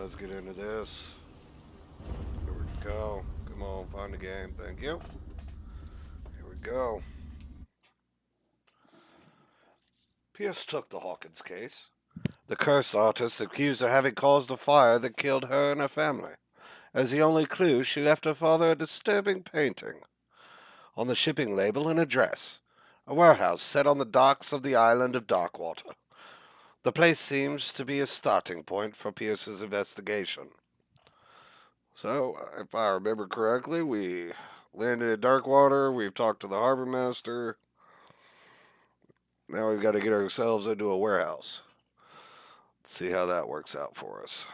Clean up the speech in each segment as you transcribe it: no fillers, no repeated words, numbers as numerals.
let's get into this. Here we go. Come on, find the game. Thank you. Here we go. Pierce took the Hawkins case. The cursed artist accused of having caused a fire that killed her and her family. As the only clue, she left her father a disturbing painting. On the shipping label, an address. A warehouse set on the docks of the island of Darkwater. The place seems to be a starting point for Pierce's investigation. So, if I remember correctly, we landed at Darkwater, we've talked to the harbor master. Now we've got to get ourselves into a warehouse. Let's see how that works out for us.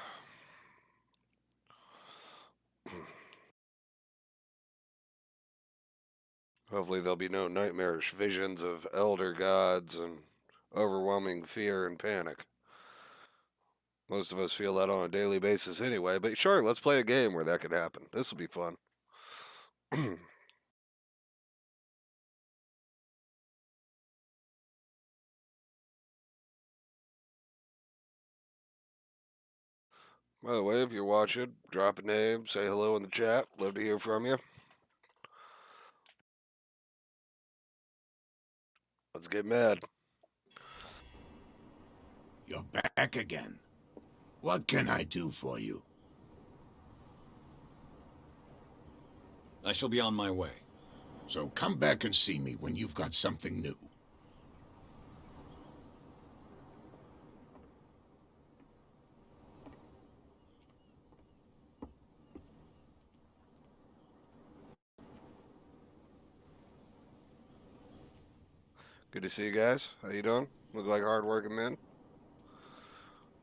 Hopefully there'll be no nightmarish visions of elder gods and overwhelming fear and panic. Most of us feel that on a daily basis anyway, but sure, let's play a game where that could happen. This will be fun. By the way, if you're watching, drop a name, say hello in the chat. Love to hear from you. Let's get mad. You're back again. What can I do for you? I shall be on my way. So come back and see me when you've got something new. Good to see you guys. How you doing? Look like hard-working men.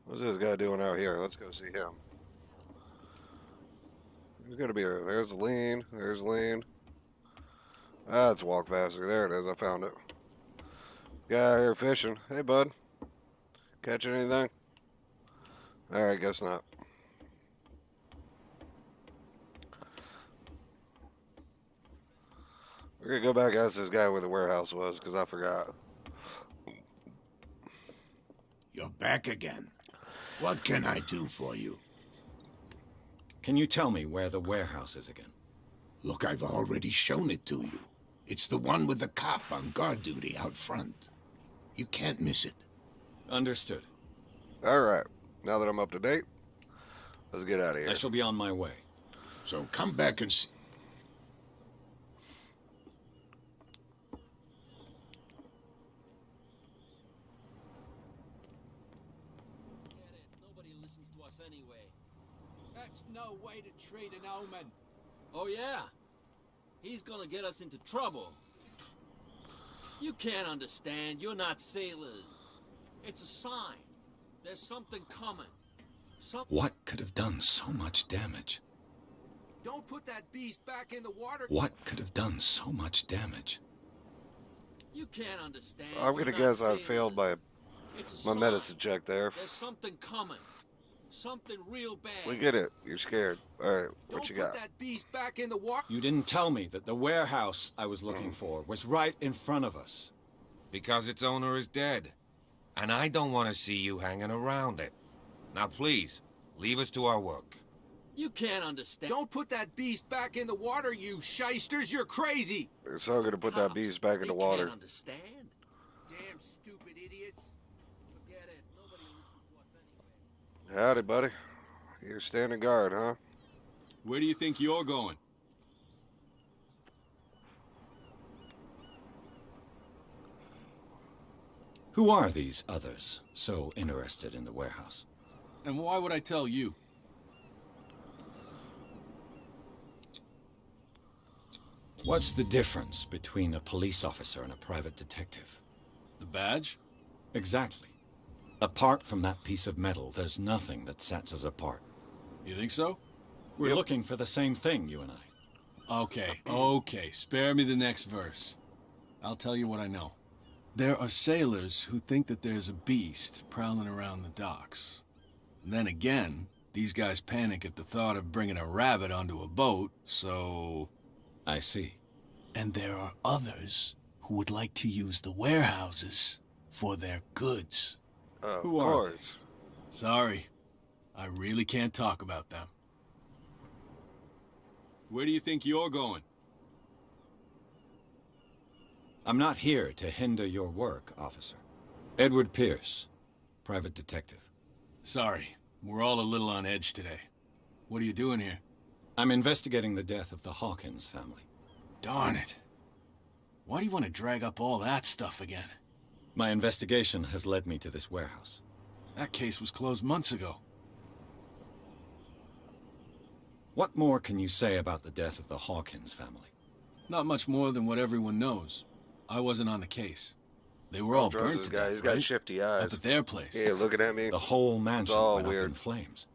What's this guy doing out here? Let's go see him. He's gonna be here. There's Lean. There's Lean. Ah, let's walk faster. There it is. I found it. Guy out here fishing. Hey, bud. Catching anything? Alright, guess not. We're gonna go back and ask this guy where the warehouse was, because I forgot. You're back again. What can I do for you? Can you tell me where the warehouse is again? Look, I've already shown it to you. It's the one with the cop on guard duty out front. You can't miss it. Understood. Alright, now that I'm up to date, let's get out of here. I shall be on my way. So come back and see. Nobody listens to us anyway. That's no way to treat an omen. Oh yeah? He's gonna get us into trouble. You can't understand. You're not sailors. It's a sign. There's something coming. What could have done so much damage? Don't put that beast back in the water. What could have done so much damage? You can't understand. I'm gonna guess I failed my sign. medicine check there. There's something coming. Something real bad. We get it. You're scared. Alright, what you got? Don't put that beast back in the water. You didn't tell me that the warehouse I was looking for was right in front of us. Because its owner is dead. And I don't want to see you hanging around it. Now please, leave us to our work. You can't understand. Don't put that beast back in the water, you shysters. You're crazy. They're so gonna put that beast back in the water. Can't understand. Damn stupid idiots. Forget it. Nobody listens to us anyway. Howdy, buddy. You're standing guard, huh? Where do you think you're going? Who are these others so interested in the warehouse? And why would I tell you? What's the difference between a police officer and a private detective? The badge? Exactly. Apart from that piece of metal, there's nothing that sets us apart. You think so? We're looking for the same thing, you and I. Okay. Spare me the next verse. I'll tell you what I know. There are sailors who think that there's a beast prowling around the docks. And then again, these guys panic at the thought of bringing a rabbit onto a boat, so... I see. And there are others who would like to use the warehouses for their goods. Of Who are course. Sorry. I really can't talk about them. Where do you think you're going? I'm not here to hinder your work, officer. Edward Pierce, private detective. Sorry, we're all a little on edge today. What are you doing here? I'm investigating the death of the Hawkins family. Darn it. Why do you want to drag up all that stuff again? My investigation has led me to this warehouse. That case was closed months ago. What more can you say about the death of the Hawkins family? Not much more than what everyone knows. I wasn't on the case. They were all burnt to death, He's got right? shifty Up eyes. at their place. Yeah, looking at me. The whole mansion all went up weird. in flames.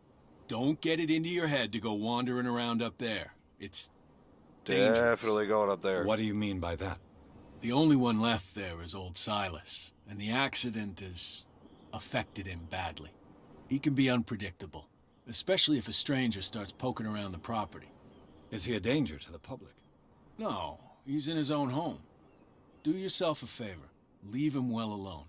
Don't get it into your head to go wandering around up there. It's dangerous. Definitely going up there. What do you mean by that? The only one left there is old Silas, and the accident has affected him badly. He can be unpredictable, especially if a stranger starts poking around the property. Is he a danger to the public? No, he's in his own home. Do yourself a favor. Leave him well alone.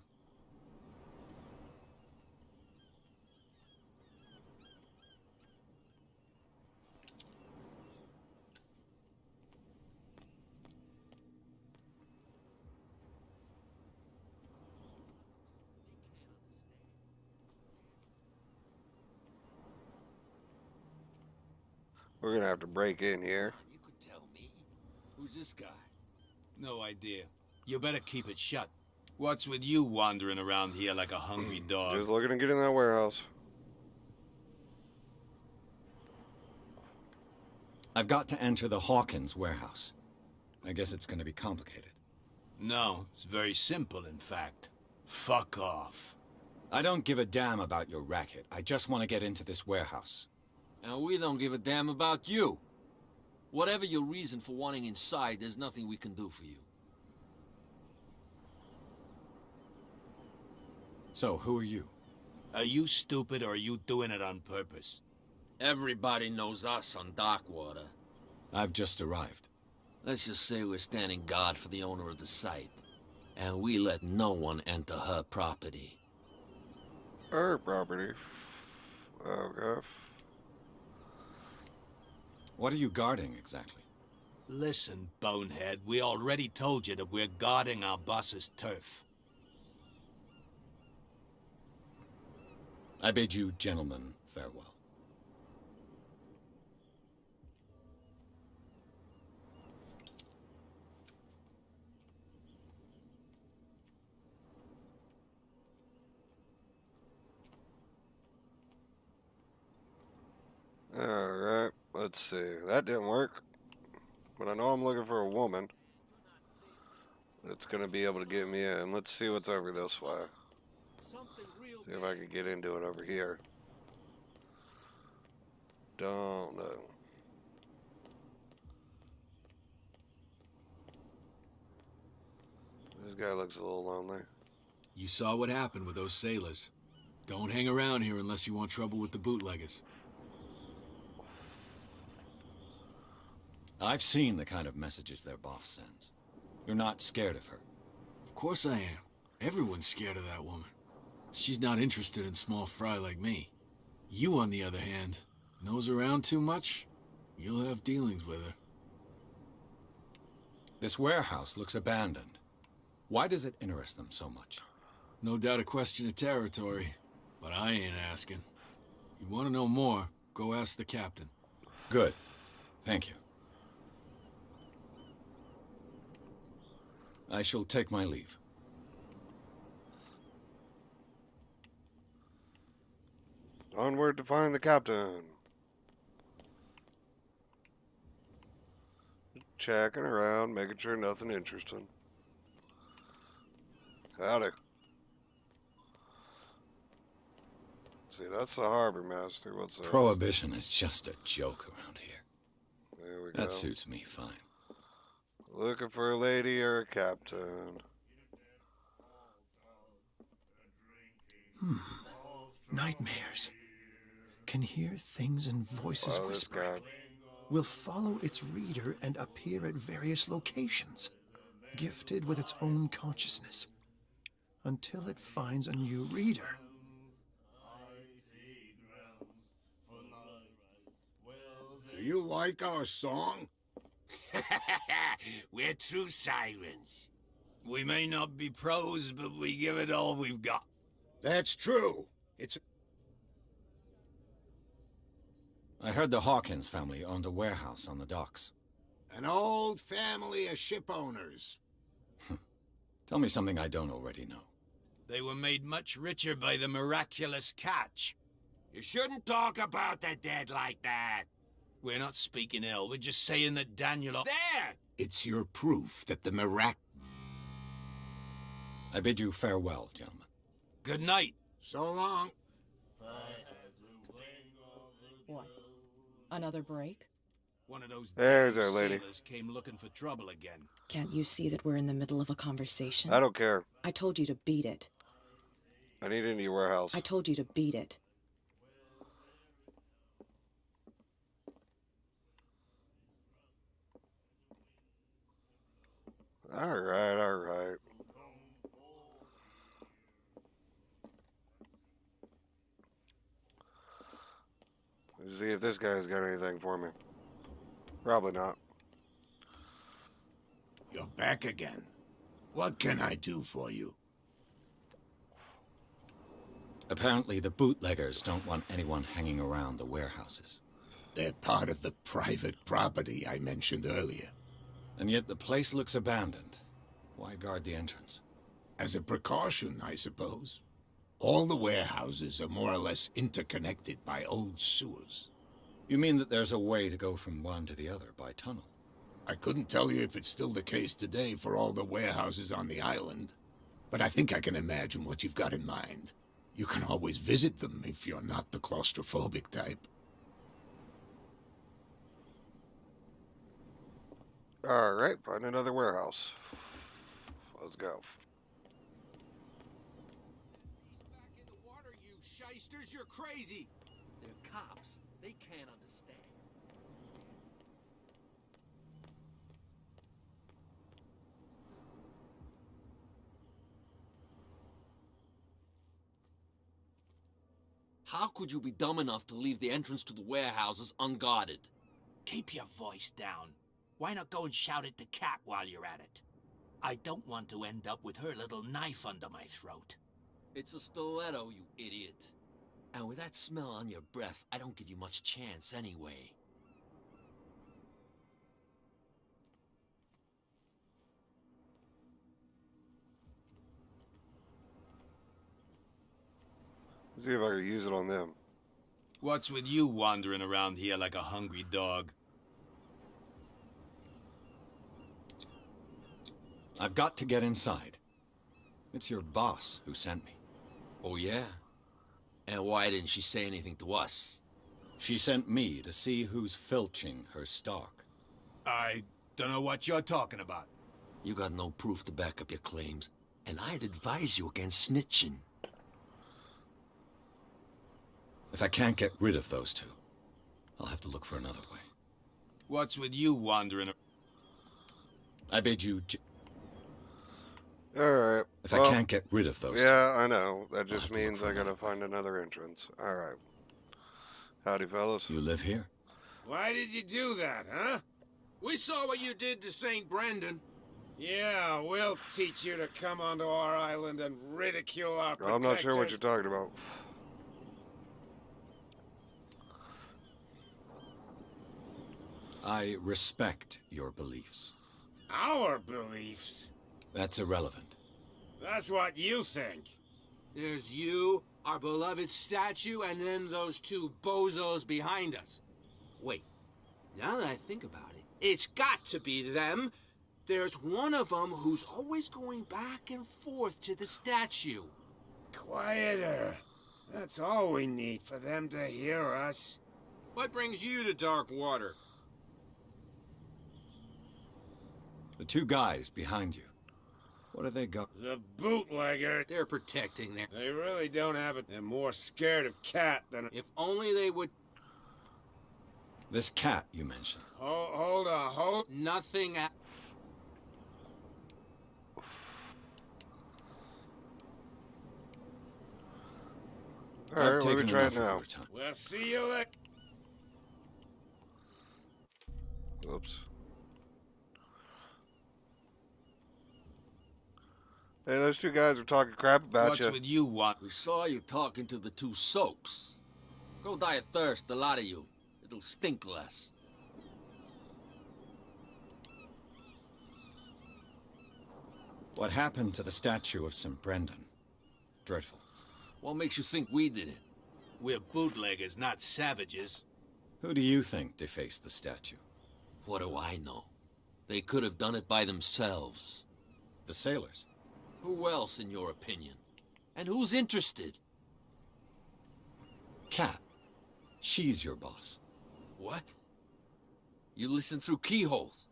We're gonna have to break in here. You could tell me. Who's this guy? No idea. You better keep it shut. What's with you wandering around here like a hungry dog? Just looking to get in that warehouse. I've got to enter the Hawkins warehouse. I guess it's going to be complicated. No, it's very simple, in fact. Fuck off. I don't give a damn about your racket. I just want to get into this warehouse. And we don't give a damn about you. Whatever your reason for wanting inside, there's nothing we can do for you. So, who are you? Are you stupid or are you doing it on purpose? Everybody knows us on Darkwater. I've just arrived. Let's just say we're standing guard for the owner of the site. And we let no one enter her property. Her property. Okay. What are you guarding, exactly? Listen, bonehead, we already told you that we're guarding our boss's turf. I bid you gentlemen farewell. Alright, let's see. That didn't work. But I know I'm looking for a woman that's gonna be able to get me in. Let's see what's over this way. See if I can get into it over here. Don't know. This guy looks a little lonely. You saw what happened with those sailors. Don't hang around here unless you want trouble with the bootleggers. I've seen the kind of messages their boss sends. You're not scared of her. Of course I am. Everyone's scared of that woman. She's not interested in small fry like me. You, on the other hand, nose around too much, you'll have dealings with her. This warehouse looks abandoned. Why does it interest them so much? No doubt a question of territory, but I ain't asking. You want to know more, go ask the captain. Good. Thank you. I shall take my leave. Onward to find the captain. Checking around, making sure nothing interesting. Howdy. See, that's the harbor master. What's that? Prohibition is just a joke around here. There we go. That suits me fine. Looking for a lady or a captain. Nightmares. Can hear things and voices Wow, this whispering. guy. Will follow its reader and appear at various locations, gifted with its own consciousness, until it finds a new reader. you like our song? We're true sirens. We may not be pros, but we give it all we've got. That's true. It's I heard the Hawkins family owned a warehouse on the docks. an old family of ship owners. Tell me something I don't already know. They were made much richer by the miraculous catch. You shouldn't talk about the dead like that. We're not speaking ill, we're just saying that Daniel... There! It's your proof that the I bid you farewell, gentlemen. Good night. So long. What? Another break? One of those There's damn our lady. sailors came looking for trouble again. Can't you see that we're in the middle of a conversation? I don't care. I told you to beat it. I need into your warehouse. I told you to beat it. Alright, alright. Let's see if this guy's got anything for me. Probably not. You're back again. What can I do for you? Apparently, the bootleggers don't want anyone hanging around the warehouses. They're part of the private property I mentioned earlier. And yet the place looks abandoned. Why guard the entrance? As a precaution, I suppose. All the warehouses are more or less interconnected by old sewers. You mean that there's a way to go from one to the other by tunnel? I couldn't tell you if it's still the case today for all the warehouses on the island, but I think I can imagine what you've got in mind. You can always visit them if you're not the claustrophobic type. Alright, find another warehouse. Let's go. Back in the water, you shysters, you're crazy. They're cops. They can't understand. How could you be dumb enough to leave the entrance to the warehouses unguarded? Keep your voice down. Why not go and shout at the cat while you're at it? I don't want to end up with her little knife under my throat. It's a stiletto, you idiot. And with that smell on your breath, I don't give you much chance anyway. See if I can use it on them. What's with you wandering around here like a hungry dog? I've got to get inside. It's your boss who sent me. Oh, yeah? And why didn't she say anything to us? She sent me to see who's filching her stock. I don't know what you're talking about. You got no proof to back up your claims, and I'd advise you against snitching. If I can't get rid of those two, I'll have to look for another way. What's with you wandering? I bid you... Alright. If I can't get rid of those two... Yeah, I know. That I'll just have to look means for I gotta another find another entrance. Alright. Howdy, fellas. You live here? Why did you do that, huh? We saw what you did to St. Brendan. Yeah, we'll teach you to come onto our island and ridicule our protectors. I'm not sure what you're talking about. I respect your beliefs. Our beliefs? That's irrelevant. That's what you think. There's you, our beloved statue, and then those two bozos behind us. Wait, now that I think about it, it's got to be them. There's one of them who's always going back and forth to the statue. Quieter. That's all we need for them to hear us. What brings you to dark water? The two guys behind you. What do they got? The bootlegger. They're protecting their... They really don't have it. They're more scared of Cat than... If only they would... This cat you mentioned. Hold on. Nothing... Alright, I've let me taken try it enough of now. your time. We'll see you later. Oops. Hey, those two guys were talking crap about What's you. with you, what? We saw you talking to the two soaks. Go die of thirst, the lot of you. It'll stink less. What happened to the statue of St. Brendan? Dreadful. What makes you think we did it? We're bootleggers, not savages. Who do you think defaced the statue? What do I know? They could have done it by themselves. The sailors. Who else, in your opinion? And who's interested? Cat. She's your boss. What? You listen through keyholes.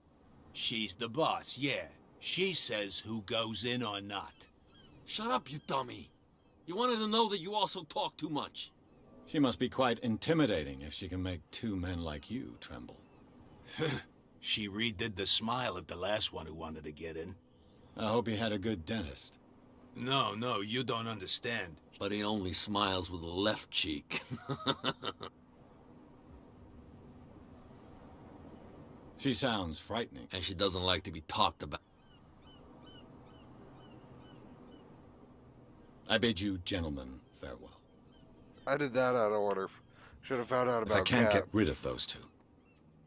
She's the boss, yeah. She says who goes in or not. Shut up, you dummy. You wanted to know that you also talk too much. She must be quite intimidating if she can make two men like you tremble. She redid the smile of the last one who wanted to get in. I hope he had a good dentist. No, you don't understand. But he only smiles with the left cheek. She sounds frightening. And she doesn't like to be talked about. I bid you gentlemen farewell. I did that out of order. Should have found out If I about can't Cat. get rid of those two,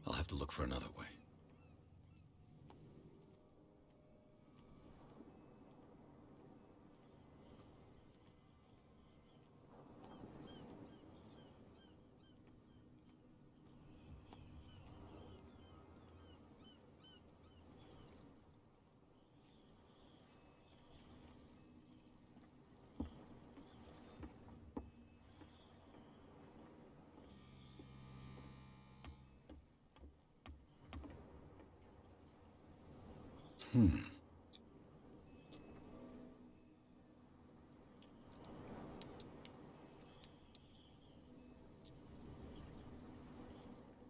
I'll have to look for another way.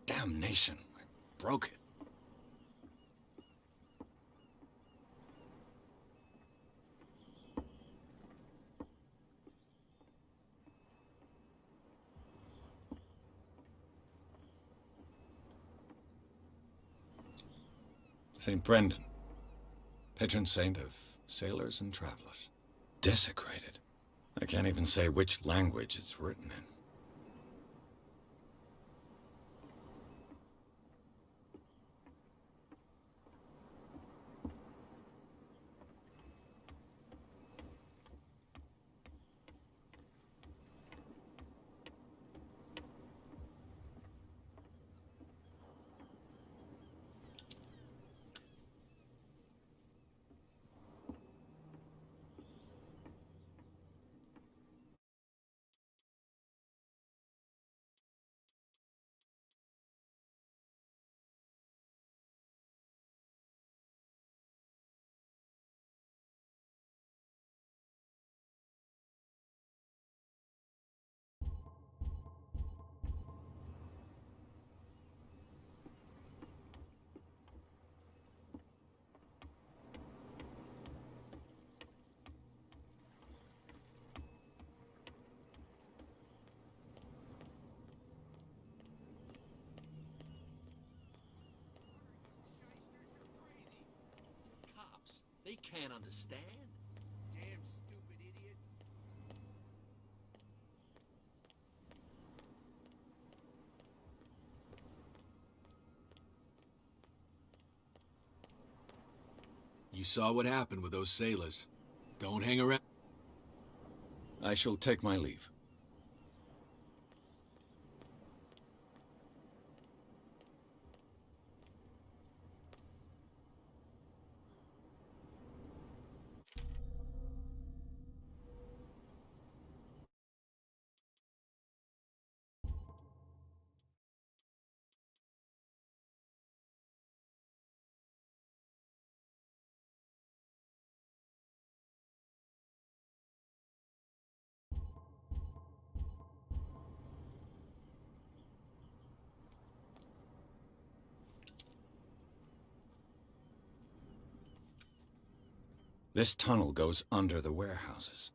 Damnation. I broke it. St. Brendan, patron saint of sailors and travelers. Desecrated. I can't even say which language it's written in. Cops, they can't understand. Damn stupid idiots. You saw what happened with those sailors. Don't hang around. I shall take my leave. This tunnel goes under the warehouses.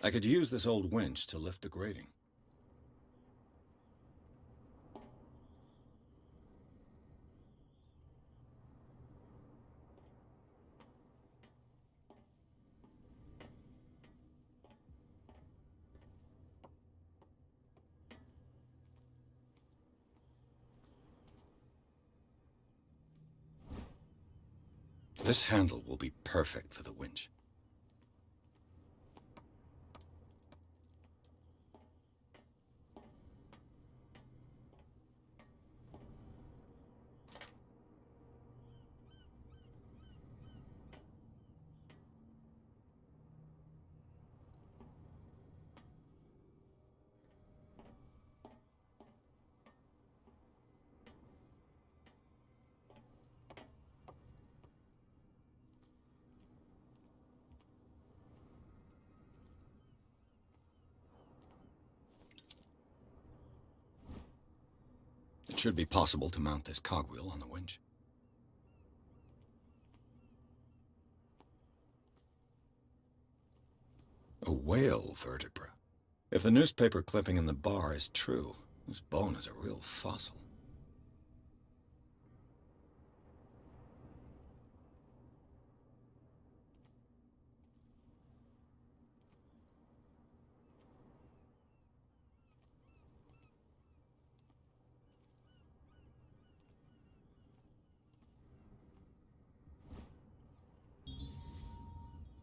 I could use this old winch to lift the grating. This handle will be perfect for the winch. It should be possible to mount this cogwheel on the winch. A whale vertebra. If the newspaper clipping in the bar is true, this bone is a real fossil.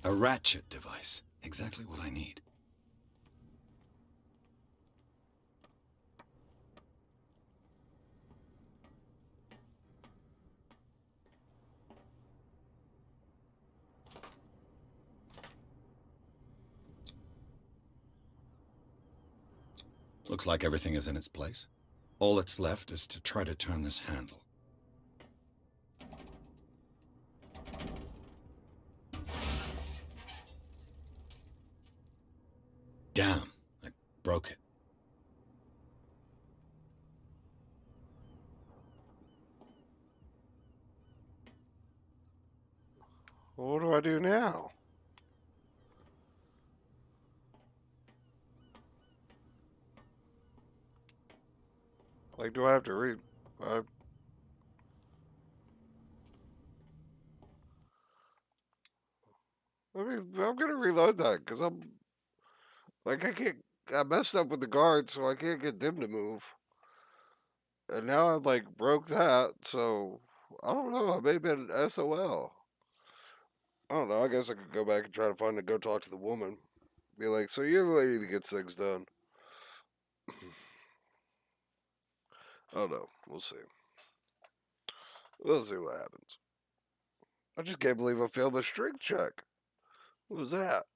A ratchet device. Exactly what I need. Looks like everything is in its place. All that's left is to try to turn this handle. Damn, I broke it. What do I do now? Like, do I have to read? I'm gonna reload that because I messed up with the guards, so I can't get them to move. And now I've like broke that, so I don't know. I may have been SOL. I don't know. I guess I could go back and try to go talk to the woman. Be like, so you're the lady that gets things done. I don't know. We'll see. We'll see what happens. I just can't believe I failed my strength check. What was that?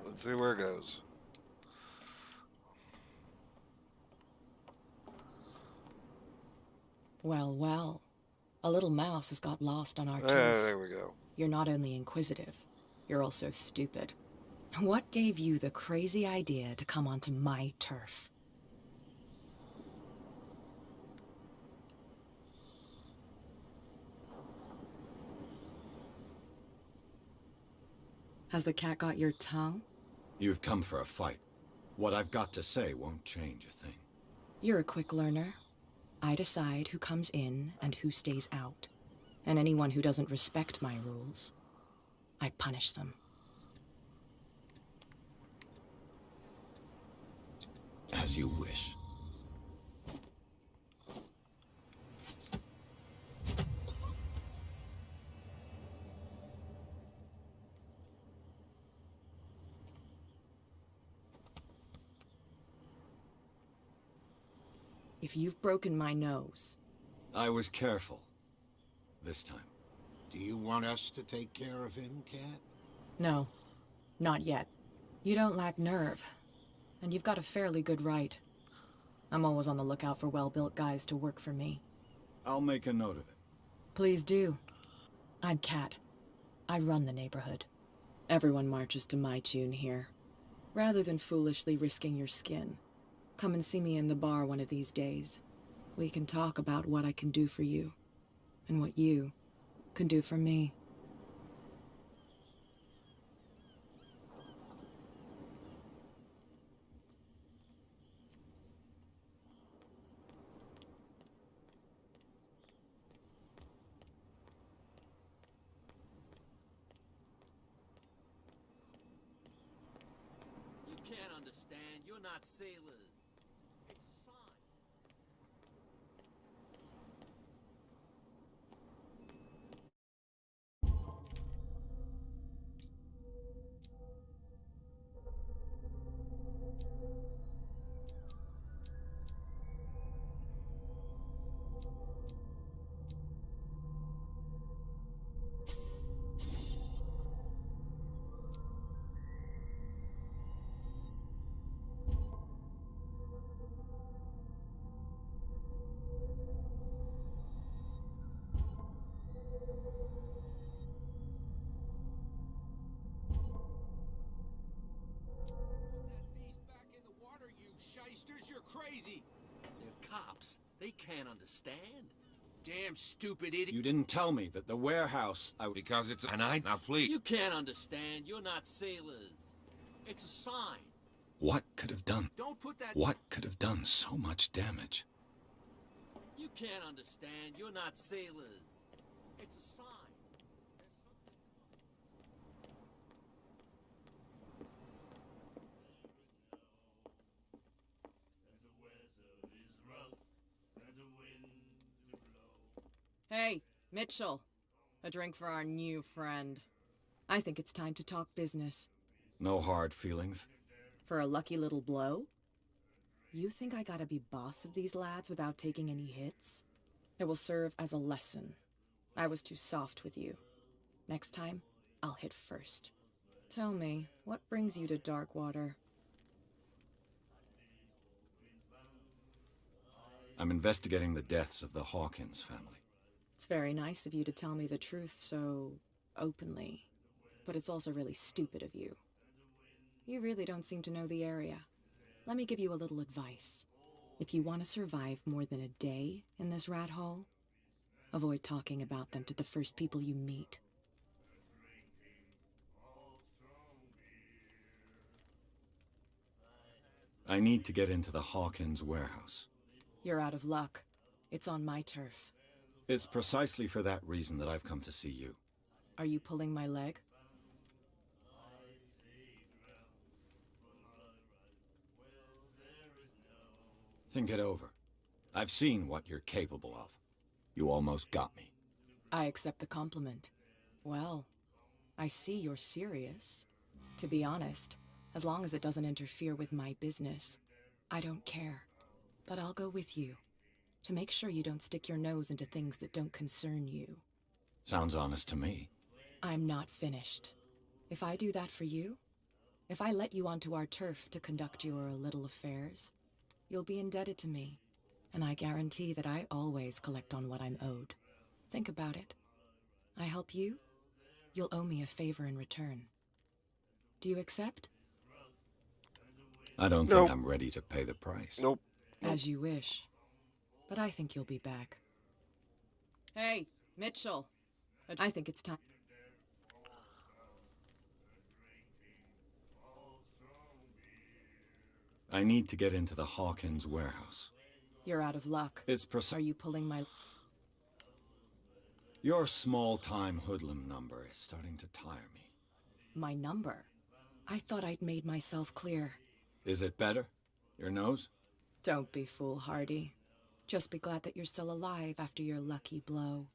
Let's see where it goes. Well, well. A little mouse has got lost on our turf. There we go. You're not only inquisitive, you're also stupid. What gave you the crazy idea to come onto my turf? Has the cat got your tongue? You've come for a fight. What I've got to say won't change a thing. You're a quick learner. I decide who comes in and who stays out. And anyone who doesn't respect my rules, I punish them. As you wish. If you've broken my nose... I was careful. This time. Do you want us to take care of him, Cat? No, not yet. You don't lack nerve, and you've got a fairly good right. I'm always on the lookout for well-built guys to work for me. I'll make a note of it. Please do. I'm Cat. I run the neighborhood. Everyone marches to my tune here. Rather than foolishly risking your skin, come and see me in the bar one of these days. We can talk about what I can do for you, and what you can do for me. You can't understand. You're not sailors. It's a sign. Shysters, you're crazy! They're cops. They can't understand. Damn stupid idiot. You didn't tell me that the warehouse Because it's... And I... Now, please. You can't understand. You're not sailors. It's a sign. What could have done? Don't put that... What could have done so much damage? You can't understand. You're not sailors. It's a sign. Hey, Mitchell. A drink for our new friend. I think it's time to talk business. No hard feelings? For a lucky little blow? You think I gotta be boss of these lads without taking any hits? It will serve as a lesson. I was too soft with you. Next time, I'll hit first. Tell me, what brings you to Darkwater? I'm investigating the deaths of the Hawkins family. It's very nice of you to tell me the truth so openly, but it's also really stupid of you. You really don't seem to know the area. Let me give you a little advice. If you want to survive more than a day in this rat hole, avoid talking about them to the first people you meet. I need to get into the Hawkins warehouse. You're out of luck. It's on my turf. It's precisely for that reason that I've come to see you. Are you pulling my leg? Think it over. I've seen what you're capable of. You almost got me. I accept the compliment. Well, I see you're serious. To be honest, as long as it doesn't interfere with my business, I don't care. But I'll go with you, to make sure you don't stick your nose into things that don't concern you. Sounds honest to me. I'm not finished. If I do that for you, if I let you onto our turf to conduct your little affairs, you'll be indebted to me, and I guarantee that I always collect on what I'm owed. Think about it. I help you, you'll owe me a favor in return. Do you accept? I don't Nope. think I'm ready to pay the price. Nope. As you wish. But I think you'll be back. Hey, Mitchell. I think it's time. I need to get into the Hawkins warehouse. You're out of luck. It's Are you pulling my... Your small-time hoodlum number is starting to tire me. My number? I thought I'd made myself clear. Is it better? Your nose? Don't be foolhardy. Just be glad that you're still alive after your lucky blow.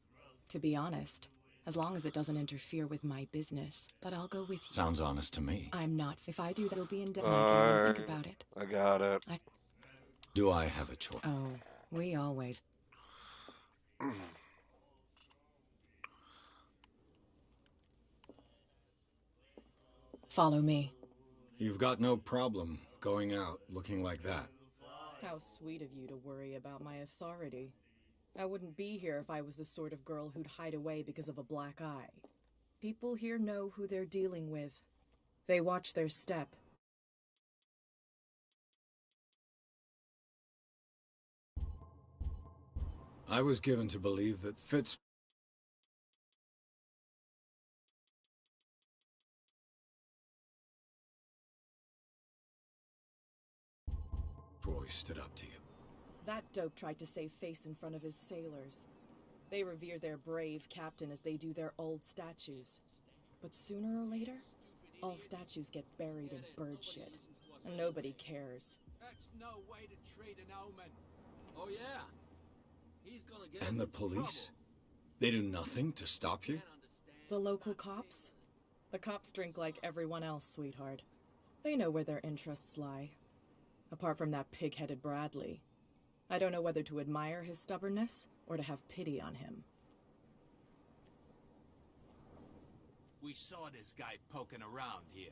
To be honest, as long as it doesn't interfere with my business. But I'll go with you. Sounds honest to me. I'm not. If I do that, you'll be in debt. I can even think about it. I got it. Do I have a choice? Oh, we always... Follow me. You've got no problem going out looking like that. How sweet of you to worry about my authority. I wouldn't be here if I was the sort of girl who'd hide away because of a black eye. People here know who they're dealing with. They watch their step. I was given to believe that Fitzroy stood up to you. That dope tried to save face in front of his sailors. They revere their brave captain as they do their old statues. But sooner or later, all statues get buried in bird shit. And nobody cares. That's no way to treat an omen. Oh, yeah. He's gonna get And us the into police? trouble. They do nothing to stop you? The local cops? The cops drink like everyone else, sweetheart. They know where their interests lie. Apart from that pig-headed Bradley. I don't know whether to admire his stubbornness or to have pity on him. We saw this guy poking around here.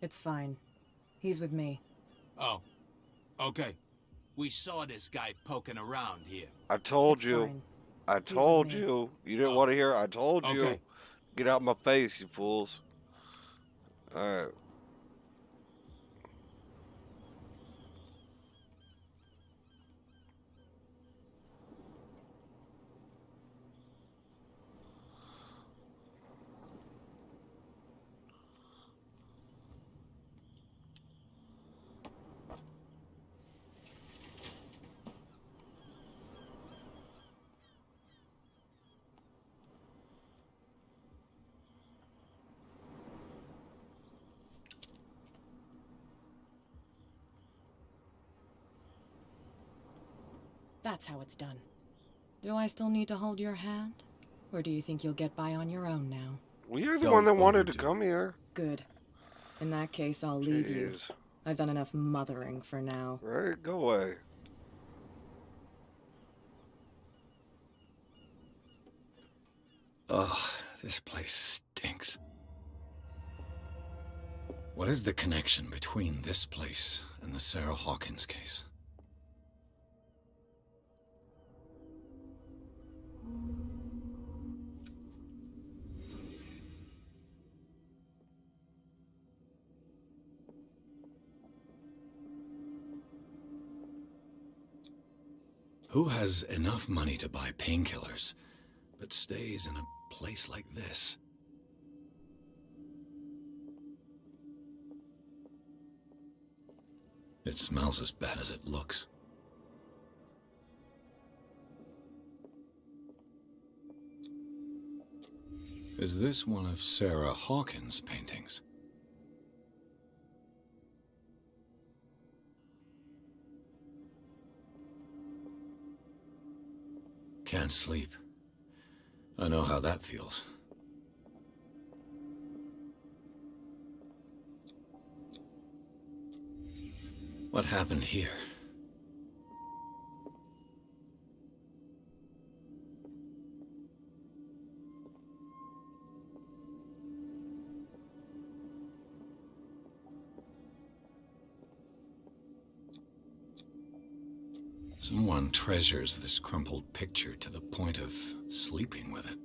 It's fine. He's with me. Oh, okay. We saw this guy poking around here. I told It's you. fine. I with told me. you. You didn't want to hear. I told you. Okay. Get out my face, you fools. Alright. That's how it's done. Do I still need to hold your hand? Or do you think you'll get by on your own now? Well, you're the Don't one that wanted to overdo come here. Good. In that case, I'll leave you. Jeez. I've done enough mothering for now. Right? Go away. Ugh, this place stinks. What is the connection between this place and the Sarah Hawkins case? Who has enough money to buy painkillers, but stays in a place like this? It smells as bad as it looks. Is this one of Sarah Hawkins' paintings? Can't sleep. I know how that feels. What happened here? Someone treasures this crumpled picture to the point of sleeping with it.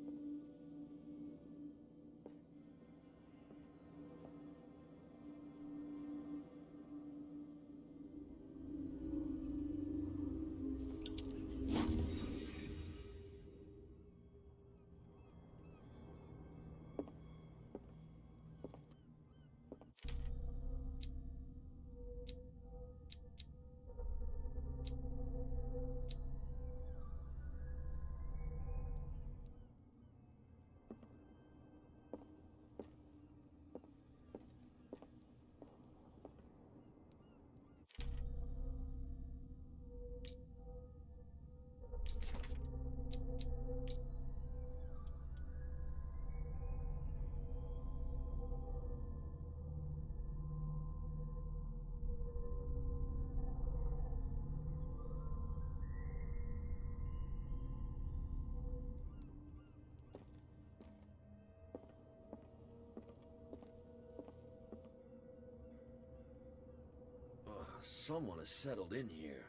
Someone has settled in here.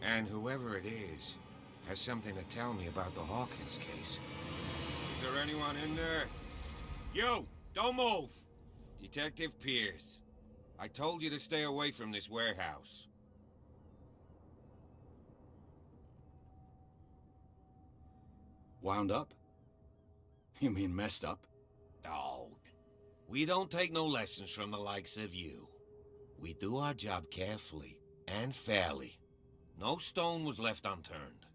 And whoever it is has something to tell me about the Hawkins case. Is there anyone in there? You! Don't move! Detective Pierce. I told you to stay away from this warehouse. Wound up? You mean messed up? Dog. We don't take no lessons from the likes of you. We do our job carefully and fairly. No stone was left unturned.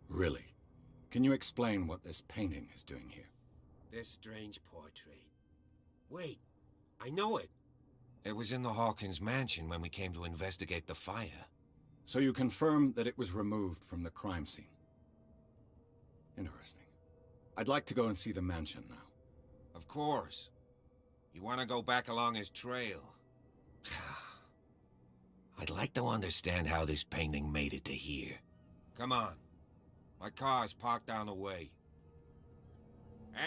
Really? Can you explain what this painting is doing here? This strange portrait. Wait, I know it. It was in the Hawkins mansion when we came to investigate the fire. So you confirm that it was removed from the crime scene? Interesting. I'd like to go and see the mansion now. Of course. You want to go back along his trail? I'd like to understand how this painting made it to here. Come on. My car's parked down the way.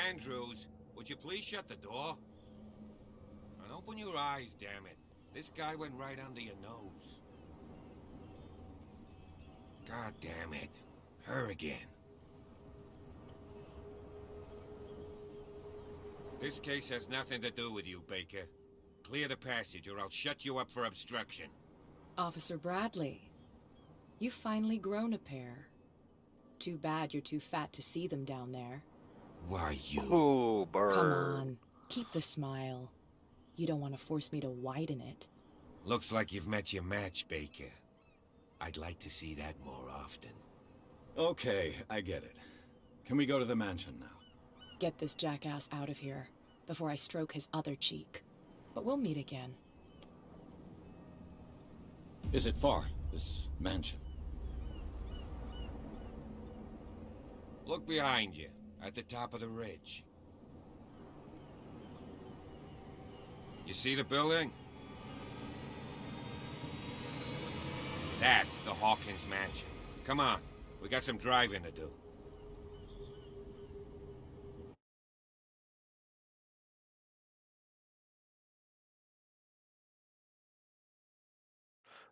Andrews, would you please shut the door? And open your eyes, damn it. This guy went right under your nose. God damn it. Her again. This case has nothing to do with you, Baker. Clear the passage or I'll shut you up for obstruction. Officer Bradley, you've finally grown a pair. Too bad you're too fat to see them down there. Why, you... Oh, bird. Come on, keep the smile. You don't want to force me to widen it. Looks like you've met your match, Baker. I'd like to see that more often. Okay, I get it. Can we go to the mansion now? Get this jackass out of here before I stroke his other cheek. But we'll meet again. Is it far, this mansion? Look behind you, at the top of the ridge. You see the building? That's the Hawkins mansion. Come on, we got some driving to do.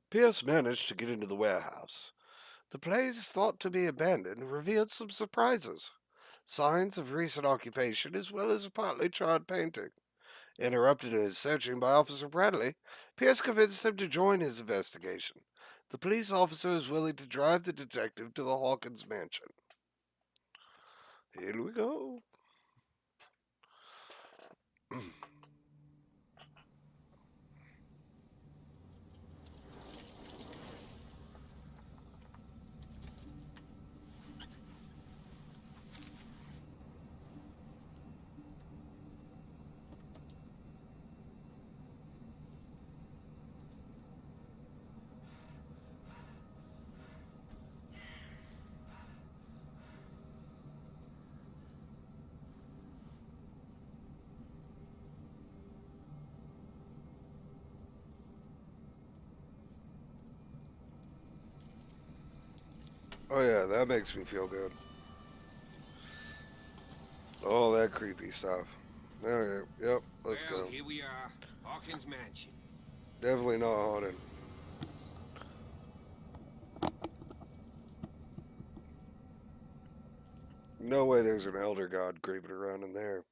Pierce managed to get into the warehouse. The place, thought to be abandoned, revealed some surprises. Signs of recent occupation as well as a partly charred painting. Interrupted in his searching by Officer Bradley, Pierce convinced him to join his investigation. The police officer is willing to drive the detective to the Hawkins mansion. Here we go. Oh yeah, that makes me feel good. All that creepy stuff. Alright, yep, let's Well, go. here we are, Hawkins mansion. Definitely not haunted. No way there's an elder god creeping around in there.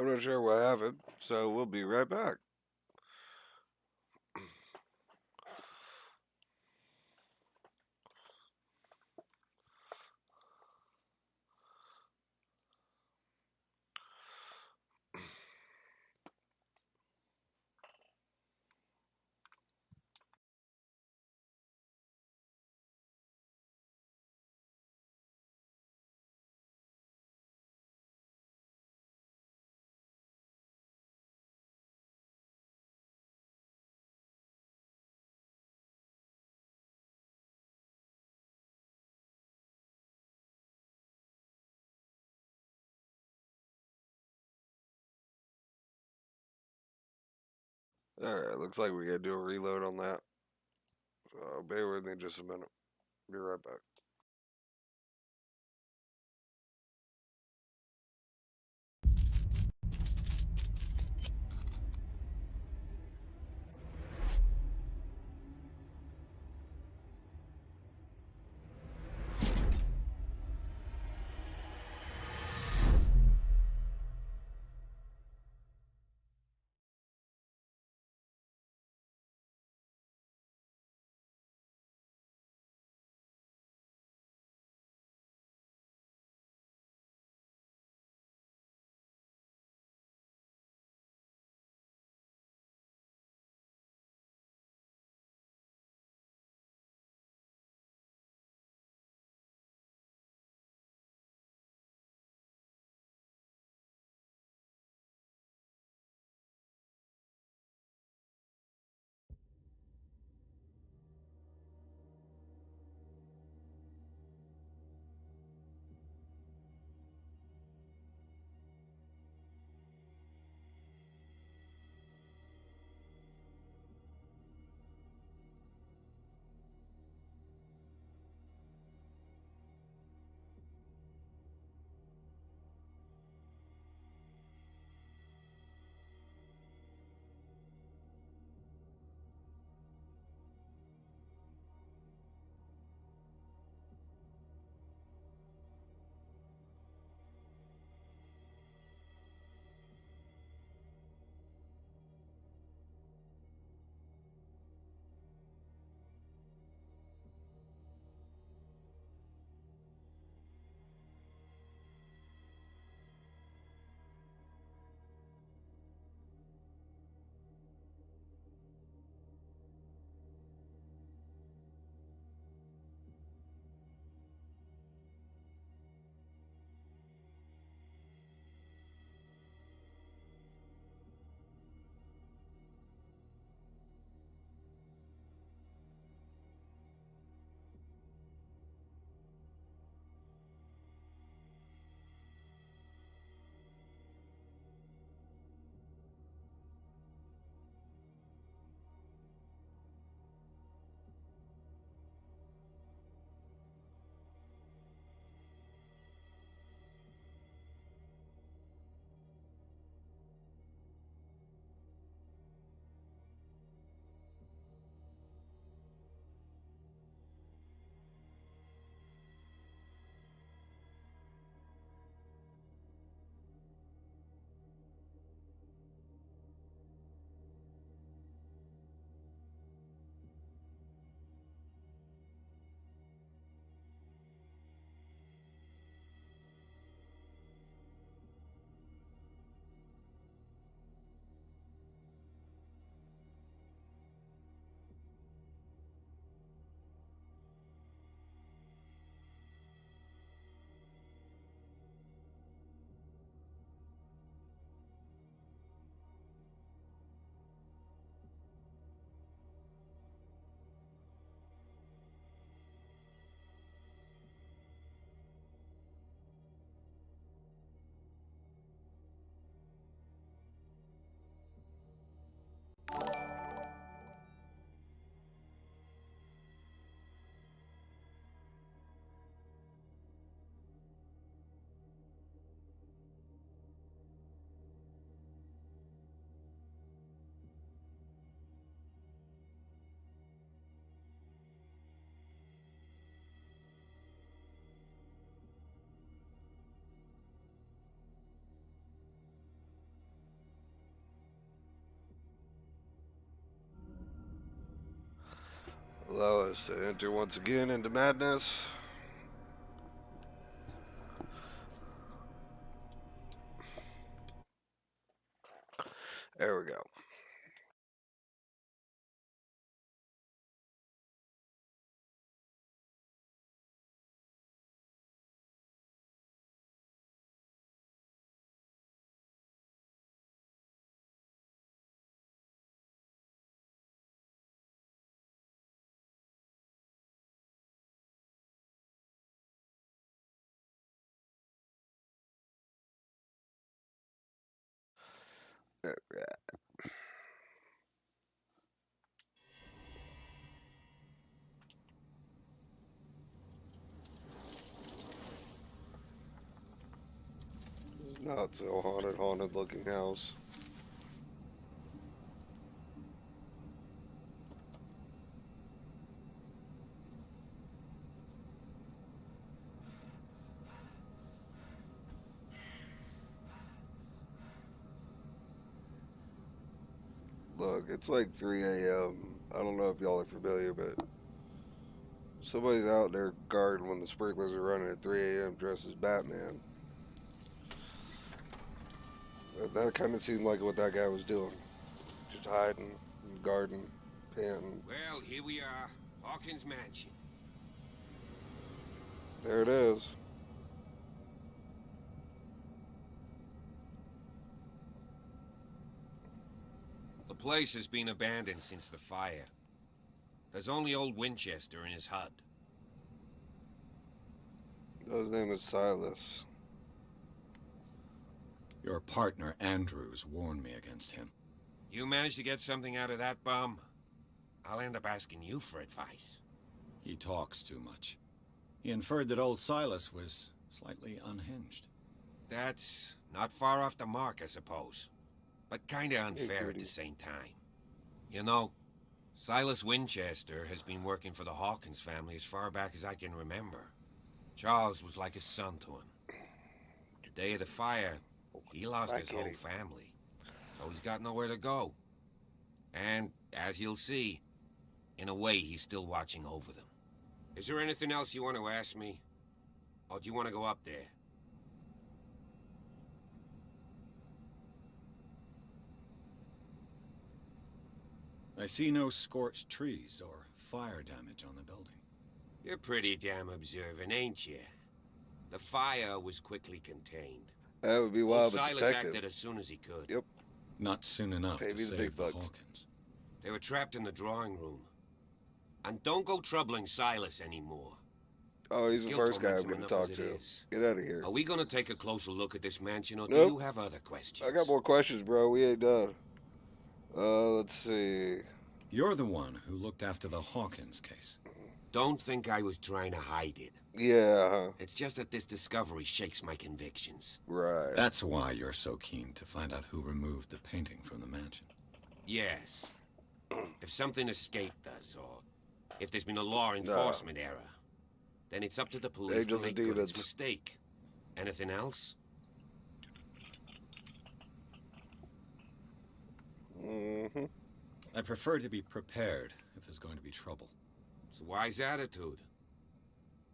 I'm not sure what happened, so we'll be right back. Alright, looks like we gotta do a reload on that. So bear with me just a minute. Be right back. Allow us to enter once again into madness. There we go. There we go. Not so haunted looking house. Look, it's like 3 a.m. I don't know if y'all are familiar, but somebody's out there guarding when the sprinklers are running at 3 a.m. dressed as Batman. That kind of seemed like what that guy was doing. Just hiding, guarding, panting. Well, here we are. Hawkins Mansion. There it is. The place has been abandoned since the fire. There's only old Winchester in his hut. His name is Silas. Your partner, Andrews, warned me against him. You managed to get something out of that bum? I'll end up asking you for advice. He talks too much. He inferred that old Silas was slightly unhinged. That's not far off the mark, I suppose. But kinda unfair at the same time. You know, Silas Winchester has been working for the Hawkins family as far back as I can remember. Charles was like a son to him. The day of the fire, he lost his whole family. So he's got nowhere to go. And, as you'll see, in a way, he's still watching over them. Is there anything else you want to ask me? Or do you want to go up there? I see no scorched trees or fire damage on the building. You're pretty damn observant, ain't you? The fire was quickly contained. That would be wild, but Silas detective. acted as soon as he could. Yep. Not soon enough Pay to me the save big the bucks. Hawkins. They were trapped in the drawing room. And don't go troubling Silas anymore. Oh, he's the Guilt first guy I'm torments him going to enough talk as it to. is. Get out of here. Are we gonna take a closer look at this mansion, or do Nope. you have other questions? I got more questions, bro. We ain't done. Let's see. You're the one who looked after the Hawkins case. Don't think I was trying to hide it. Yeah, It's just that this discovery shakes my convictions. right. That's why you're so keen to find out who removed the painting from the mansion. Yes. If something escaped us, or if there's been a law enforcement error, then it's up to the police Angels to and make good its demons. mistake. Anything else? Mm-hmm. I prefer to be prepared if there's going to be trouble. It's a wise attitude.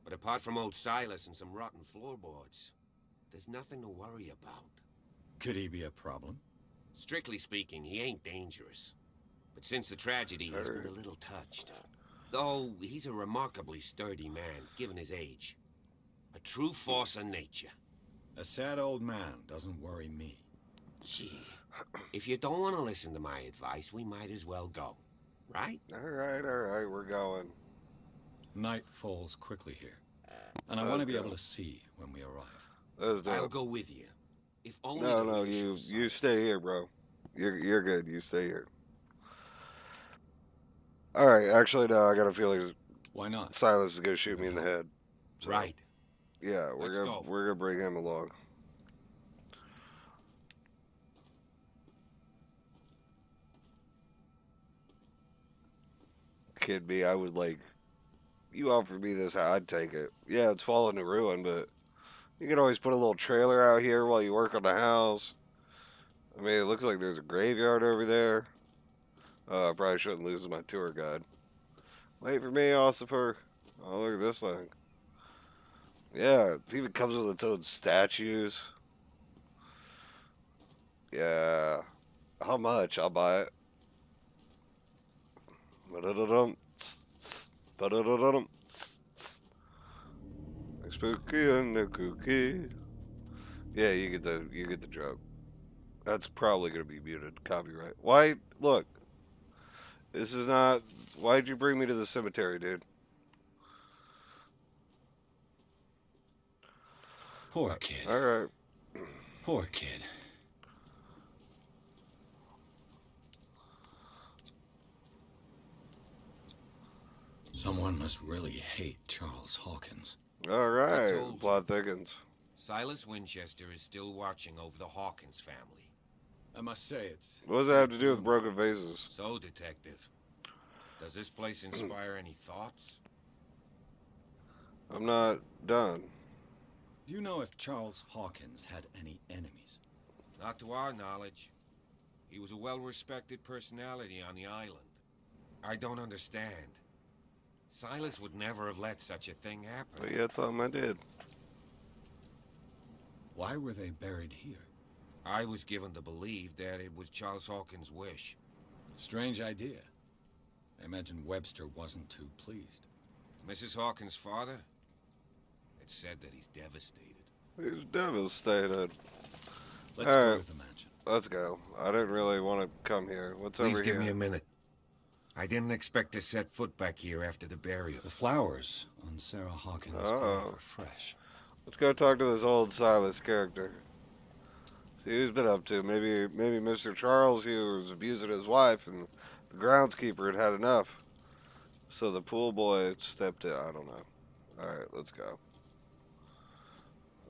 But apart from old Silas and some rotten floorboards, there's nothing to worry about. Could he be a problem? Strictly speaking, he ain't dangerous. But since the tragedy, he's been a little touched. Though he's a remarkably sturdy man, given his age. A true force of nature. A sad old man doesn't worry me. Gee, if you don't want to listen to my advice, we might as well go. Right? All right, we're going. Night falls quickly here, and I Let's want to be go. able to see when we arrive. Let's do I'll it. go with you. If only No, to no, reassure you stay here, bro. You're good. You stay here. All right. Actually, no. I got a feeling Why not? Silas is gonna shoot me in the head. So, Right. Yeah, Let's we're go. gonna bring him along. Kid me, I would like. You offered me this, I'd take it. Yeah, it's falling to ruin, but you can always put a little trailer out here while you work on the house. I mean, it looks like there's a graveyard over there. I probably shouldn't lose my tour guide. Wait for me, Ossifer. Oh, look at this thing. Yeah, it even comes with its own statues. Yeah. How much? I'll buy it. Ba-da-da-dum. Ba-da-da-da-dum. Spooky and the kooky. Yeah, you get the joke. That's probably gonna be muted. Copyright. Why? Look. This is not. Why'd you bring me to the cemetery, dude? Poor kid. All right. Poor kid. Someone must really hate Charles Hawkins. All right. told you. Plot thickens. Silas Winchester is still watching over the Hawkins family. I must say it's... What does that have to do with broken vases? So, Detective, does this place inspire any thoughts? I'm not done. Do you know if Charles Hawkins had any enemies? Not to our knowledge. He was a well-respected personality on the island. I don't understand. Silas would never have let such a thing happen. But yeah, it's something I did. Why were they buried here? I was given to believe that it was Charles Hawkins' wish. Strange idea. I imagine Webster wasn't too pleased. Mrs. Hawkins' father? It's said that he's devastated. He's devastated. Let's All go right. to the mansion. Let's go. I didn't really want to come here. What's Please over give here? me a minute. I didn't expect to set foot back here after the burial. The flowers on Sarah Hawkins' grave are fresh. Let's go talk to this old Silas character. See who's been up to. Maybe Mr. Charles, he was abusing his wife, and the groundskeeper had had enough. So the pool boy stepped in. I don't know. All right, let's go.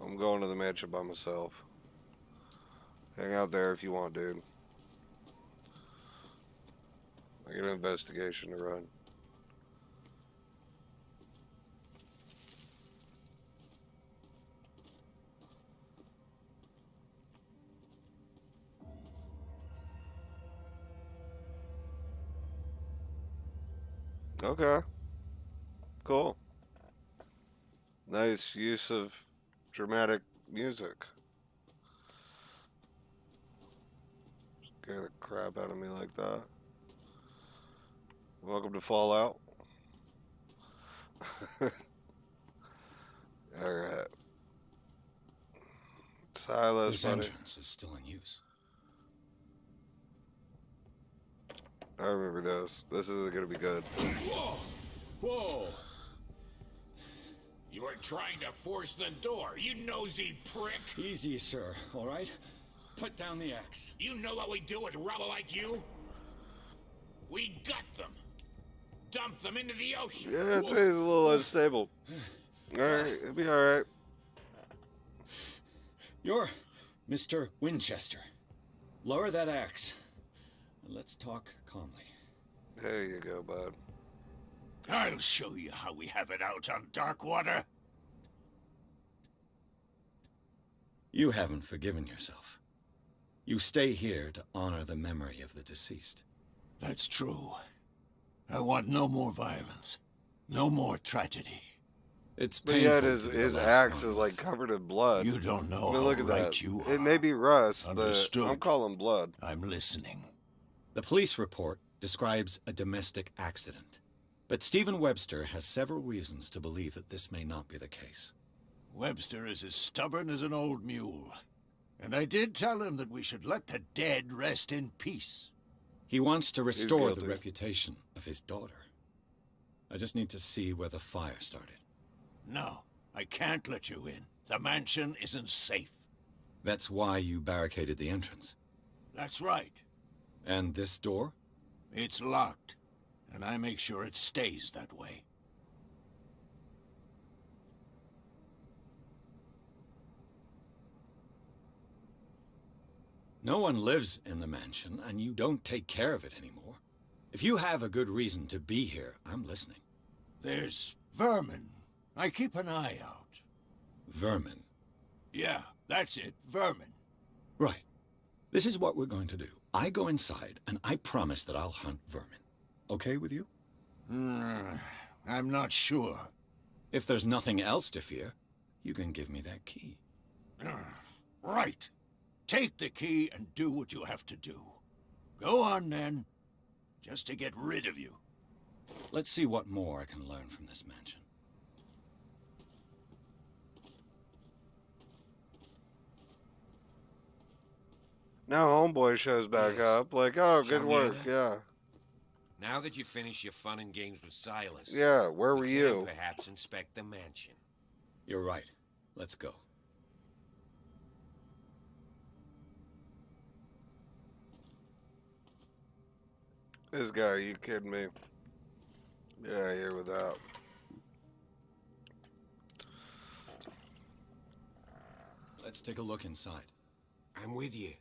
I'm going to the mansion by myself. Hang out there if you want, dude. I got an investigation to run. Okay. Cool. Nice use of dramatic music. Scare the crap out of me like that. Welcome to Fallout. Alright. Silas, This buddy. entrance is still in use. I remember this. This isn't gonna be good. Whoa! Whoa! You are trying to force the door, you nosy prick! Easy, sir, all right? Put down the axe. You know what we do with rubble like you? We gut them. Dump them into the ocean. Yeah, it's a little unstable. Alright, it'll be alright. You're Mr. Winchester. Lower that axe. And let's talk calmly. There you go, bud. I'll show you how we have it out on Darkwater. You haven't forgiven yourself. You stay here to honor the memory of the deceased. That's true. I want no more violence. No more tragedy. It's But painful yet to his be the last axe one. is like covered in blood. You don't know I mean, how look at right that. you It are. may be rust, Understood. but I'm calling blood. I'm listening. The police report describes a domestic accident. But Stephen Webster has several reasons to believe that this may not be the case. Webster is as stubborn as an old mule. And I did tell him that we should let the dead rest in peace. He wants to restore the guilty. reputation of his daughter. I just need to see where the fire started. No, I can't let you in. The mansion isn't safe. That's why you barricaded the entrance. That's right. And this door? It's locked. And I make sure it stays that way. No one lives in the mansion, and you don't take care of it anymore. If you have a good reason to be here, I'm listening. There's vermin. I keep an eye out. Vermin. Yeah, that's it, vermin. Right. This is what we're going to do. I go inside, and I promise that I'll hunt vermin. Okay with you? I'm not sure. If there's nothing else to fear, you can give me that key. Right. Take the key and do what you have to do. Go on, then. Just to get rid of you. Let's see what more I can learn from this mansion. Now Homeboy shows back Yes. up. Like, oh, good Show work. me Yeah. Now that you finish your fun and games with Silas, Yeah, where we were can you? perhaps inspect the mansion. You're right. Let's go. This guy, you kidding me? Get out of here with that. Let's take a look inside. I'm with you.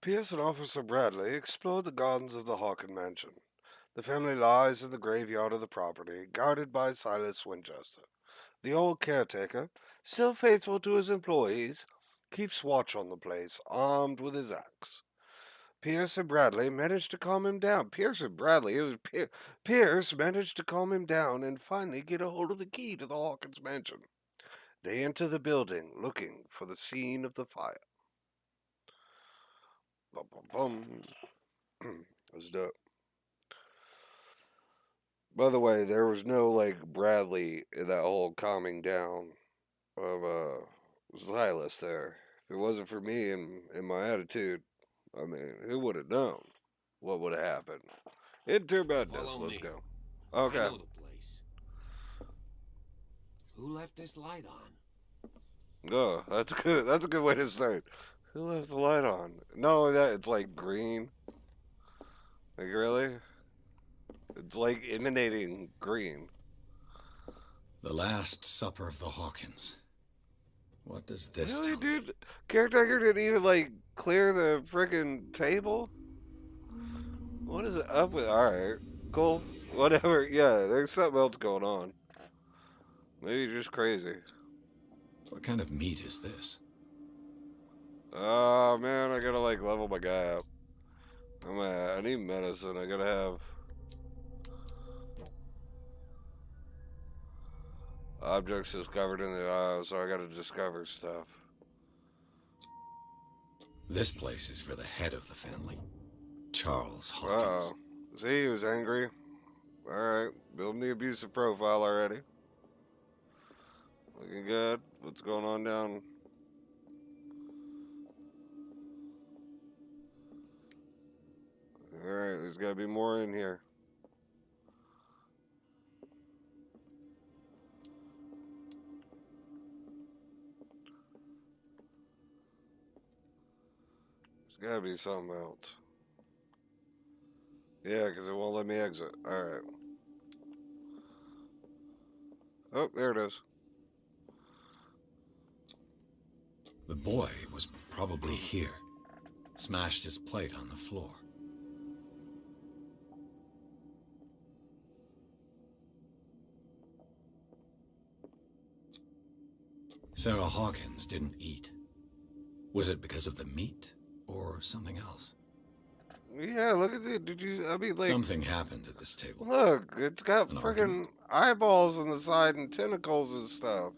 Pierce and Officer Bradley explored the gardens of the Hawken mansion. The family lies in the graveyard of the property, guarded by Silas Winchester. The old caretaker, still faithful to his employees, keeps watch on the place, armed with his axe. Pierce and Bradley managed to calm him down. Pierce and Bradley, it was Pierce managed to calm him down and finally get a hold of the key to the Hawkins mansion. They enter the building, looking for the scene of the fire. Bum, bum, bum. That's dope. By the way, there was no, like, Bradley in that whole calming down of, Silas there. If it wasn't for me and my attitude, I mean, who would have known what would have happened? It too bad this. Follow Let's me. go. I Okay. know the place. Who left this light on? Oh, that's good. That's a good way to start. Who left the light on? Not only that, it's like green. Like, really? It's like emanating green. The Last Supper of the Hawkins. What does this Really, tell me? dude? Caretaker didn't even, like, clear the friggin' table? What is it up with? Alright, cool. Whatever. Yeah, there's something else going on. Maybe you're just crazy. What kind of meat is this? Oh, man, I gotta, like, level my guy up. I need medicine. I gotta have... Objects discovered in the aisle, so I gotta discover stuff. This place is for the head of the family, Charles Hawkins. Uh-oh. See, he was angry. Alright, building the abusive profile already. Looking good. What's going on down? Alright, there's gotta be more in here. There's gotta be something else. Yeah, because it won't let me exit. Alright. Oh, there it is. The boy was probably here. Smashed his plate on the floor. Sarah Hawkins didn't eat. Was it because of the meat or something else? Yeah, look at the. Did you? I mean, like. Something happened at this table. Look, it's got An friggin' argument? eyeballs on the side and tentacles and stuff.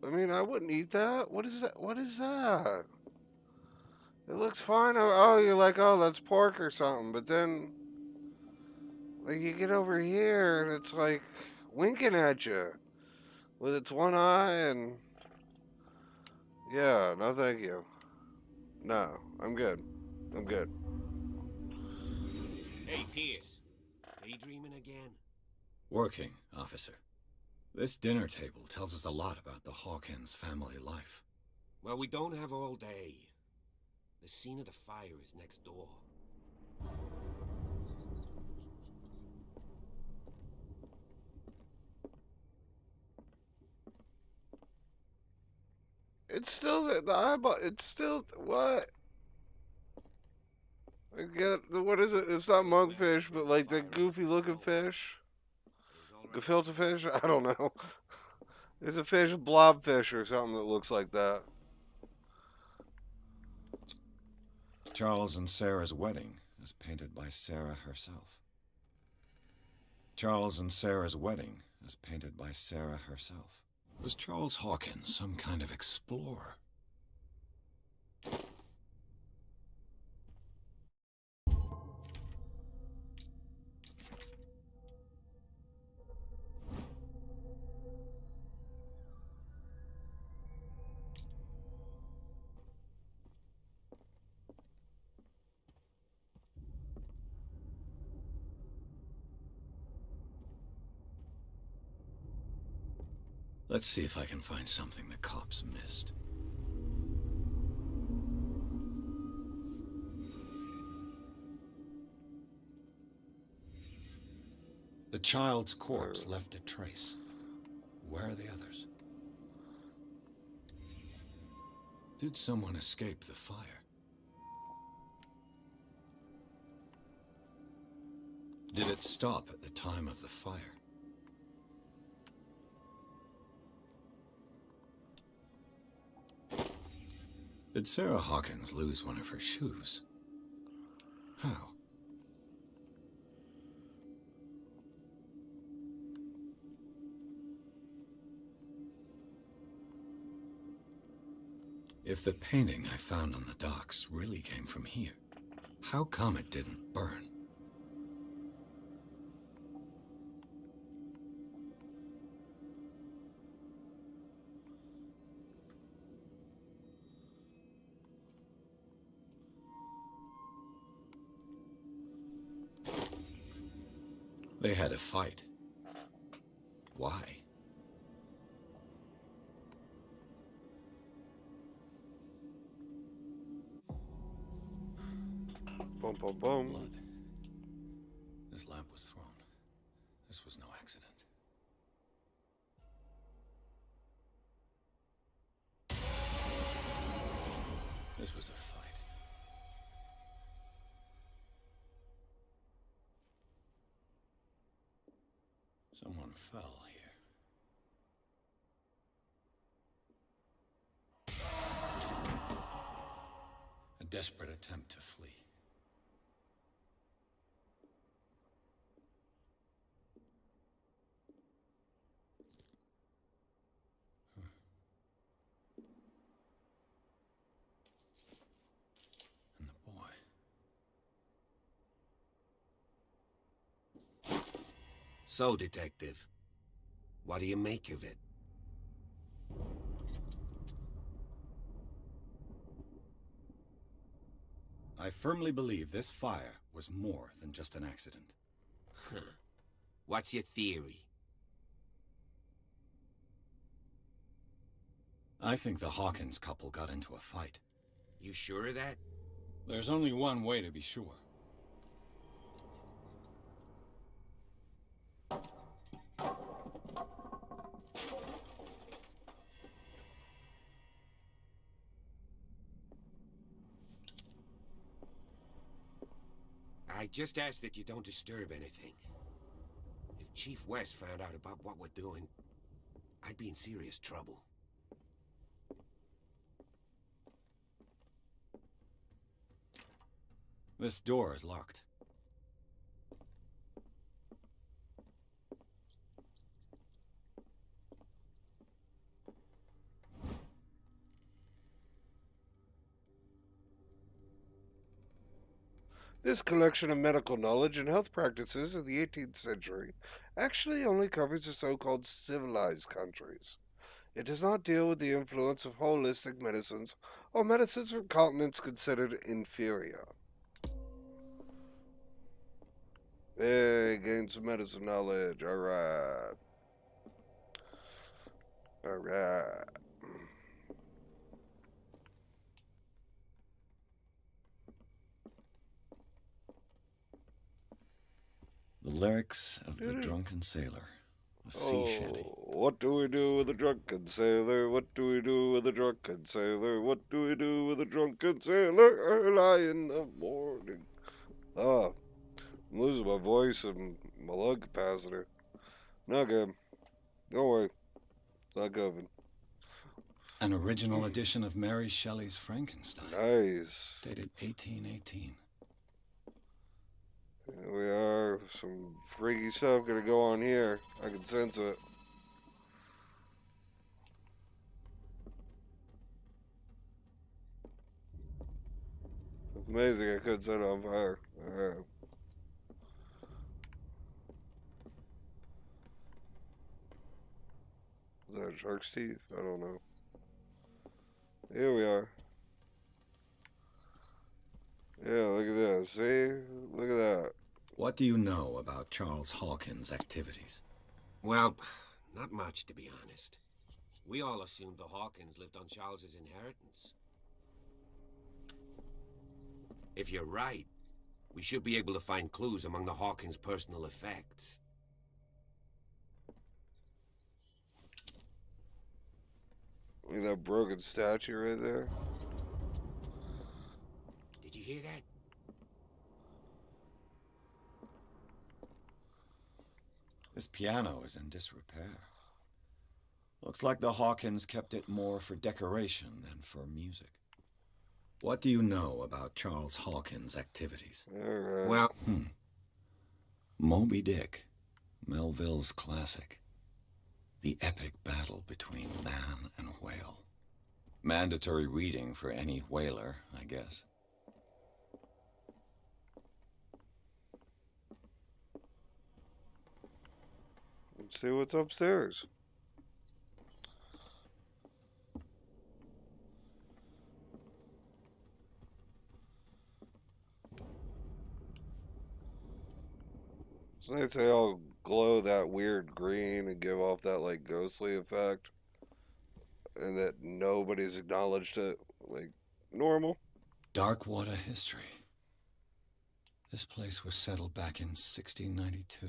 I mean, I wouldn't eat that. What is that? What is that? It looks fine. Oh, you're like, oh, that's pork or something. But then, like, you get over here and it's like winking at you with its one eye and. Yeah, no, thank you. No, I'm good. I'm good. Hey, Pierce. Daydreaming again? Working, officer. This dinner table tells us a lot about the Hawkins family life. Well, we don't have all day. The scene of the fire is next door. It's still the eyeball. It's still what? I get what is it? It's not monkfish, but like the goofy looking fish, gefilte fish. I don't know. It's a fish, blobfish or something that looks like that. Charles and Sarah's wedding is painted by Sarah herself. Charles and Sarah's wedding is painted by Sarah herself. Was Charles Hawkins some kind of explorer? Let's see if I can find something the cops missed. The child's corpse left a trace. Where are the others? Did someone escape the fire? Did it stop at the time of the fire? Did Sarah Hawkins lose one of her shoes? How? If the painting I found on the docks really came from here, how come it didn't burn? They had a fight. Why? Boom, boom, boom. Blood. This lamp was thrown. This was no accident. This was a fight. Someone fell here. A desperate attempt to flee. And the boy. So, Detective, what do you make of it? I firmly believe this fire was more than just an accident. What's your theory? I think the Hawkins couple got into a fight. You sure of that? There's only one way to be sure. I just ask that you don't disturb anything. If Chief West found out about what we're doing, I'd be in serious trouble. This door is locked. This collection of medical knowledge and health practices of the 18th century actually only covers the so-called civilized countries. It does not deal with the influence of holistic medicines or medicines from continents considered inferior. Hey, gain some medicine knowledge. Alright. Alright. The lyrics of the drunken sailor. A sea shanty. What do we do with a drunken sailor? What do we do with a drunken sailor? What do we do with a drunken sailor? Early in the morning. Ah, I'm losing my voice and my lung capacitor. Not good. Don't worry. It's not good. An original edition of Mary Shelley's Frankenstein. Nice. Dated 1818. Here we are. Some freaky stuff gonna go on here. I can sense it. It's amazing I couldn't set it on fire. Alright. Is that a shark's teeth? I don't know. Here we are. Yeah, look at that. See? Look at that. What do you know about Charles Hawkins' activities? Well, not much, to be honest. We all assumed the Hawkins lived on Charles's inheritance. If you're right, we should be able to find clues among the Hawkins' personal effects. Look at that broken statue right there. hear that? This piano is in disrepair. Looks like the Hawkins kept it more for decoration than for music. What do you know about Charles Hawkins' activities? Well, Moby Dick, Melville's classic. The epic battle between man and whale. Mandatory reading for any whaler, I guess. Let's see what's upstairs. It's nice they all glow that weird green and give off that like ghostly effect. And that nobody's acknowledged it like normal. Darkwater history. This place was settled back in 1692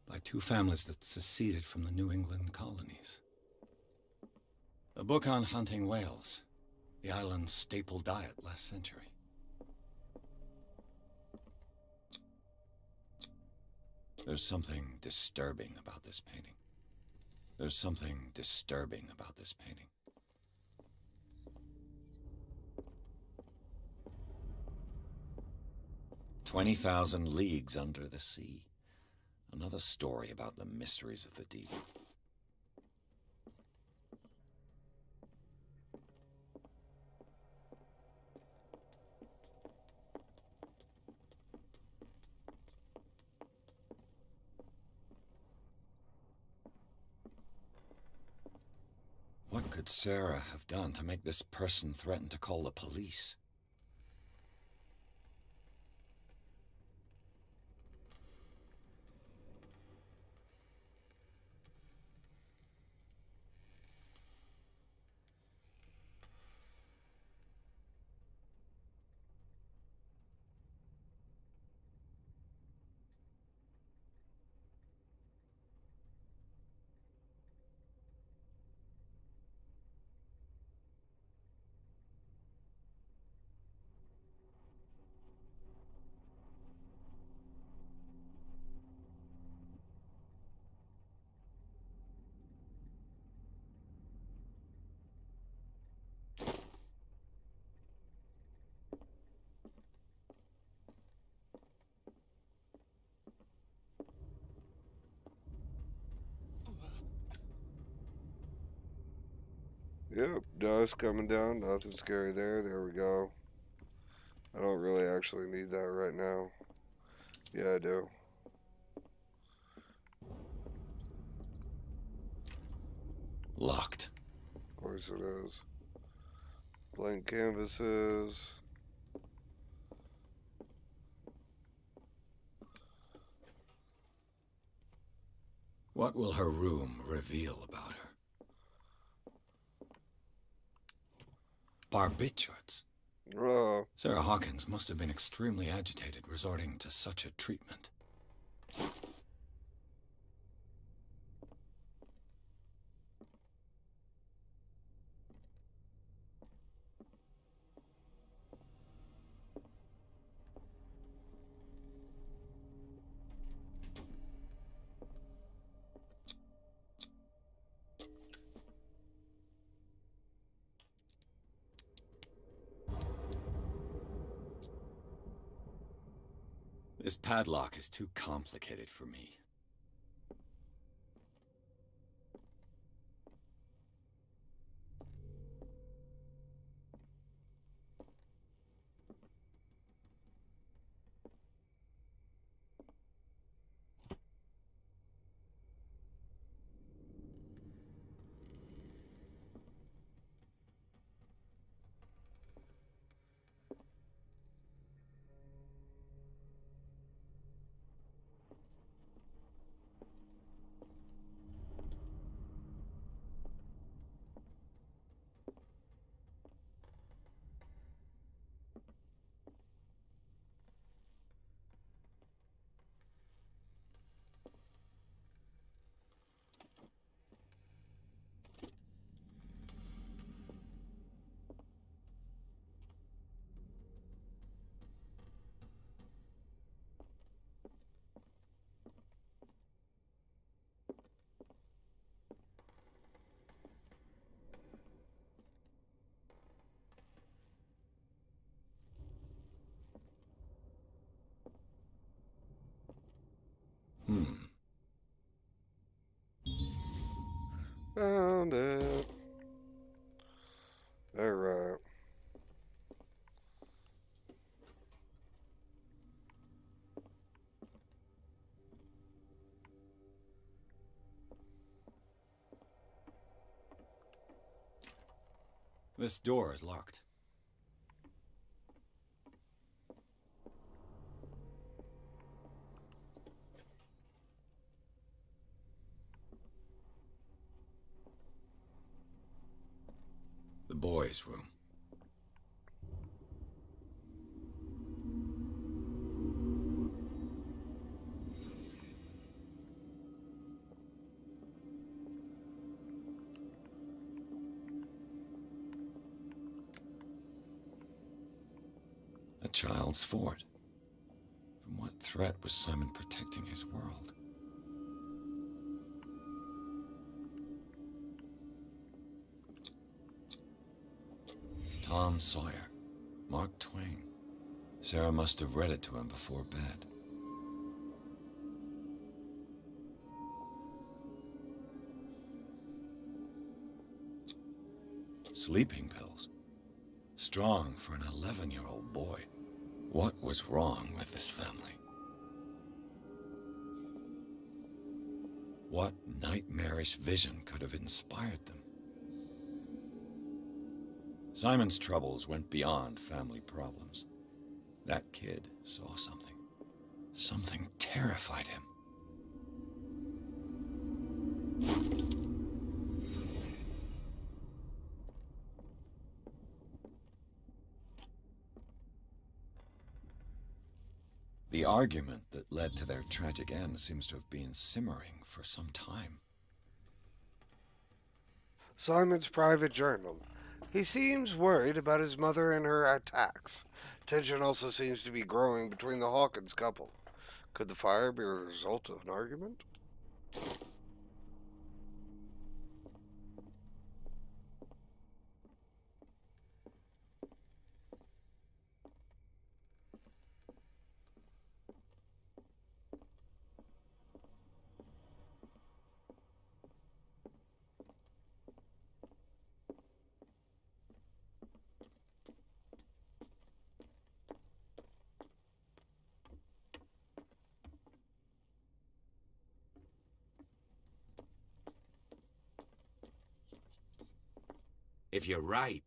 by two families that seceded from the New England colonies. A book on hunting whales, the island's staple diet last century. There's something disturbing about this painting. There's something disturbing about this painting. "20,000 Leagues Under the Sea." Another story about the mysteries of the deep. What could Sarah have done to make this person threaten to call the police? Yep, dust coming down. Nothing scary there. There we go. I don't really actually need that right now. Yeah, I do. Locked. Of course it is. Blank canvases. What will her room reveal about her? Barbiturates. Sarah Hawkins must have been extremely agitated resorting to such a treatment. This padlock is too complicated for me. Found it. Alright. This door is locked. The boys' room. A child's fort. From what threat was Simon protecting his world? Tom Sawyer, Mark Twain. Sarah must have read it to him before bed. Sleeping pills. Strong for an 11-year-old boy. What was wrong with this family? What nightmarish vision could have inspired them? Simon's troubles went beyond family problems. That kid saw something. Something terrified him. The argument that led to their tragic end seems to have been simmering for some time. Simon's private journal. He seems worried about his mother and her attacks. Tension also seems to be growing between the Hawkins couple. Could the fire be a result of an argument? If you're right,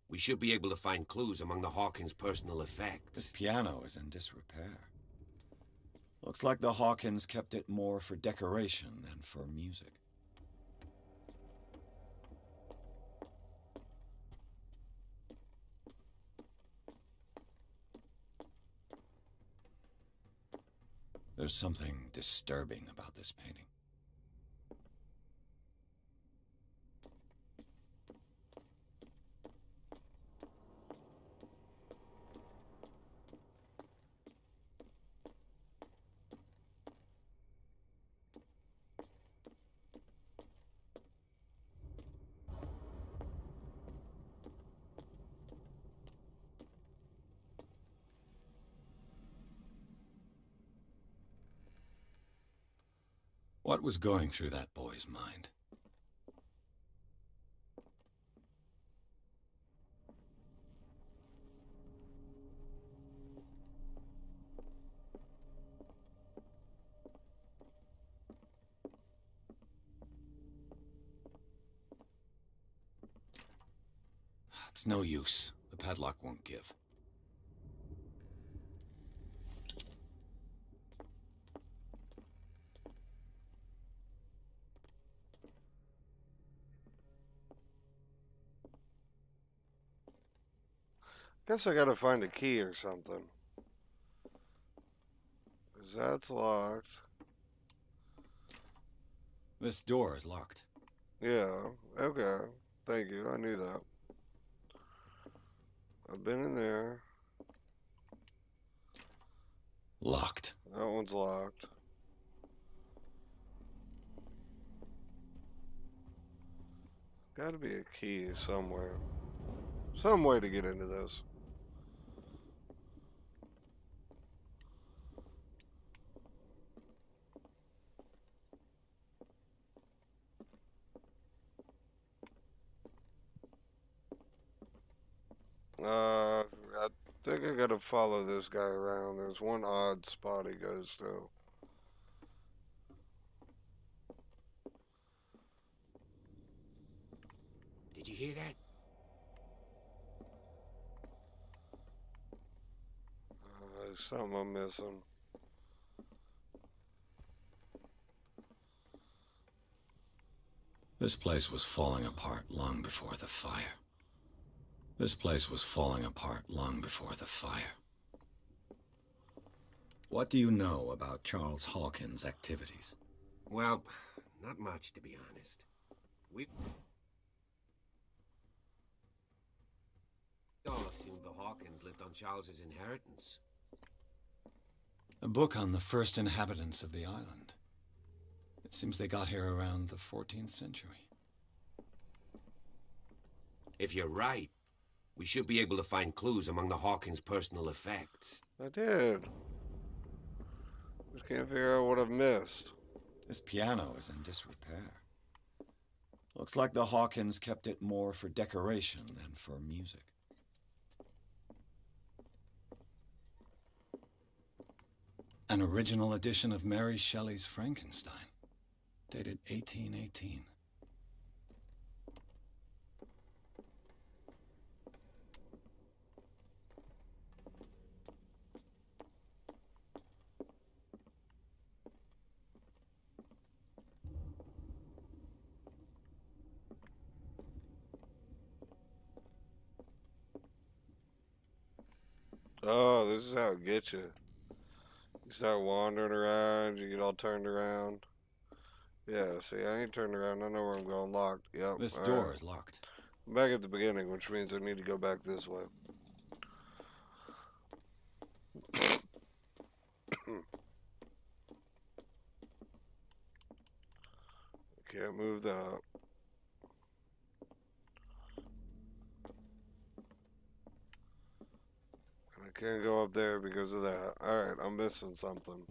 we should be able to find clues among the Hawkins' personal This effects. piano is in disrepair. Looks like the Hawkins kept it more for decoration than for music. There's something disturbing about this painting. What was going through that boy's mind? It's no use. The padlock won't give. Guess I gotta find a key or something. 'Cause that's locked. This door is locked. Yeah, okay. Thank you, I knew that. I've been in there. Locked. That one's locked. Gotta be a key somewhere. Some way to get into this. think I gotta follow this guy around. There's one odd spot he goes through. Did you hear that? There's something I'm missing. This place was falling apart long before the fire. This place was falling apart long before the fire. What do you know about Charles Hawkins' activities? Well, not much, to be honest. We all assumed the Hawkins lived on Charles's inheritance. A book on the first inhabitants of the island. It seems they got here around the 14th century. If you're right, we should be able to find clues among the Hawkins' personal effects. I did. Just can't figure out what I've missed. This piano is in disrepair. Looks like the Hawkins kept it more for decoration than for music. An original edition of Mary Shelley's Frankenstein, dated 1818. Oh, this is how it gets you. You start wandering around, you get all turned around. Yeah, see, I ain't turned around. I know where I'm going. Locked. Yep. This all door right. is locked. I'm back at the beginning, which means I need to go back this way. Can't move that. I can't go up there because of that. Alright, I'm missing something.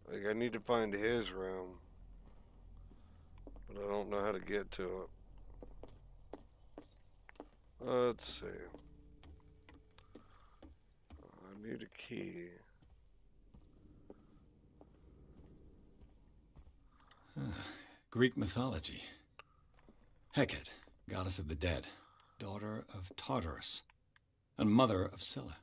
Like, I need to find his room. But I don't know how to get to it. Let's see. I need a key. Greek mythology. Hecate, goddess of the dead, daughter of Tartarus, and mother of Scylla.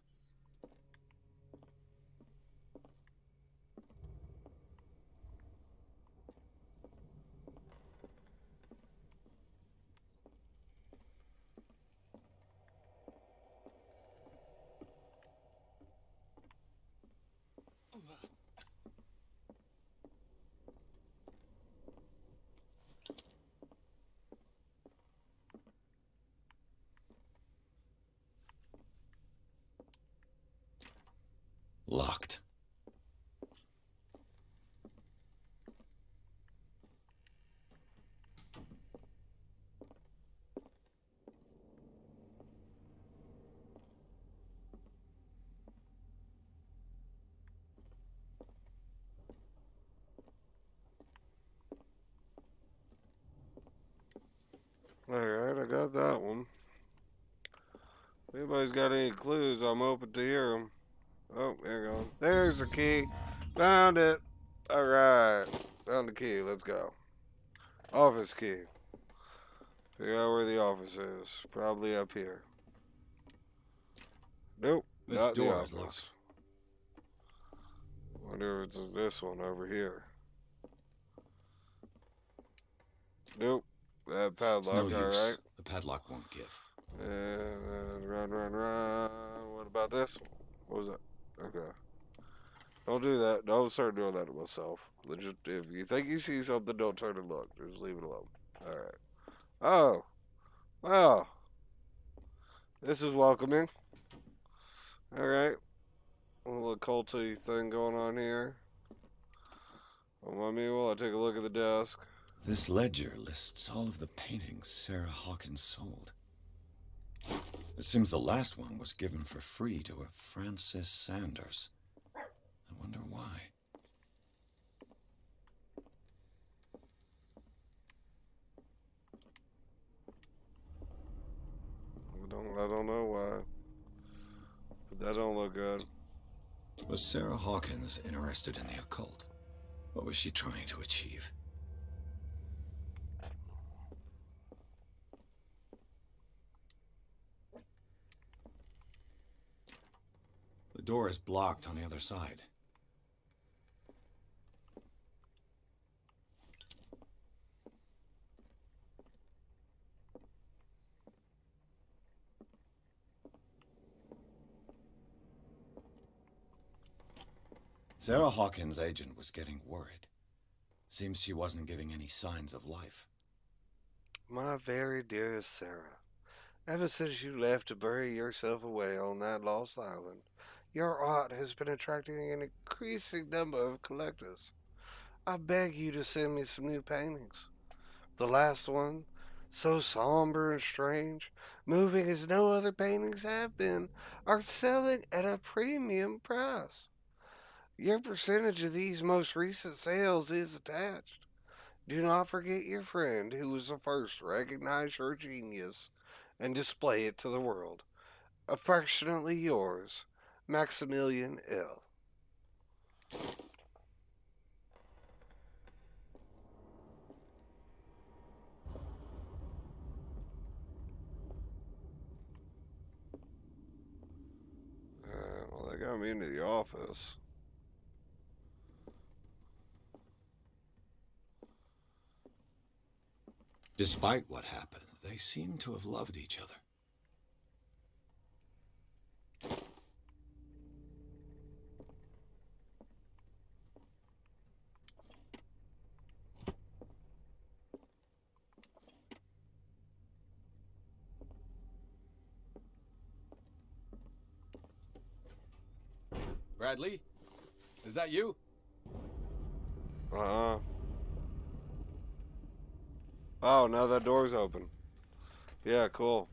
Locked. Alright, I got that one. If anybody's got any clues, I'm open to hear them. Oh, there you go. There's the key. Found it. Alright. Found the key. Let's go. Office key. Figure out where the office is. Probably up here. Nope. This not the door office. is locked. Wonder if it's this one over here. Nope. That It's padlock, no use. alright. The padlock won't give. And run. What about this one? What was that? Okay. Don't do that. Don't start doing that to myself. Just, if you think you see something, don't turn and look. Just leave it alone. Alright. Oh. Wow. This is welcoming. Alright. A little culty thing going on here. While I take a look at the desk. This ledger lists all of the paintings Sarah Hawkins sold. It seems the last one was given for free to a Francis Sanders. I wonder why. I don't know why. But that don't look good. Was Sarah Hawkins interested in the occult? What was she trying to achieve? The door is blocked on the other side. Sarah Hawkins' agent was getting worried. Seems she wasn't giving any signs of life. My very dearest Sarah, ever since you left to bury yourself away on that lost island, your art has been attracting an increasing number of collectors. I beg you to send me some new paintings. The last one, so somber and strange, moving as no other paintings have been, are selling at a premium price. Your percentage of these most recent sales is attached. Do not forget your friend who was the first to recognize your genius and display it to the world. Affectionately yours, Maximilian L. Well, they got me into the office. Despite what happened, they seem to have loved each other. Bradley? Is that you? Uh-huh. Oh, now that door's open. Yeah, cool.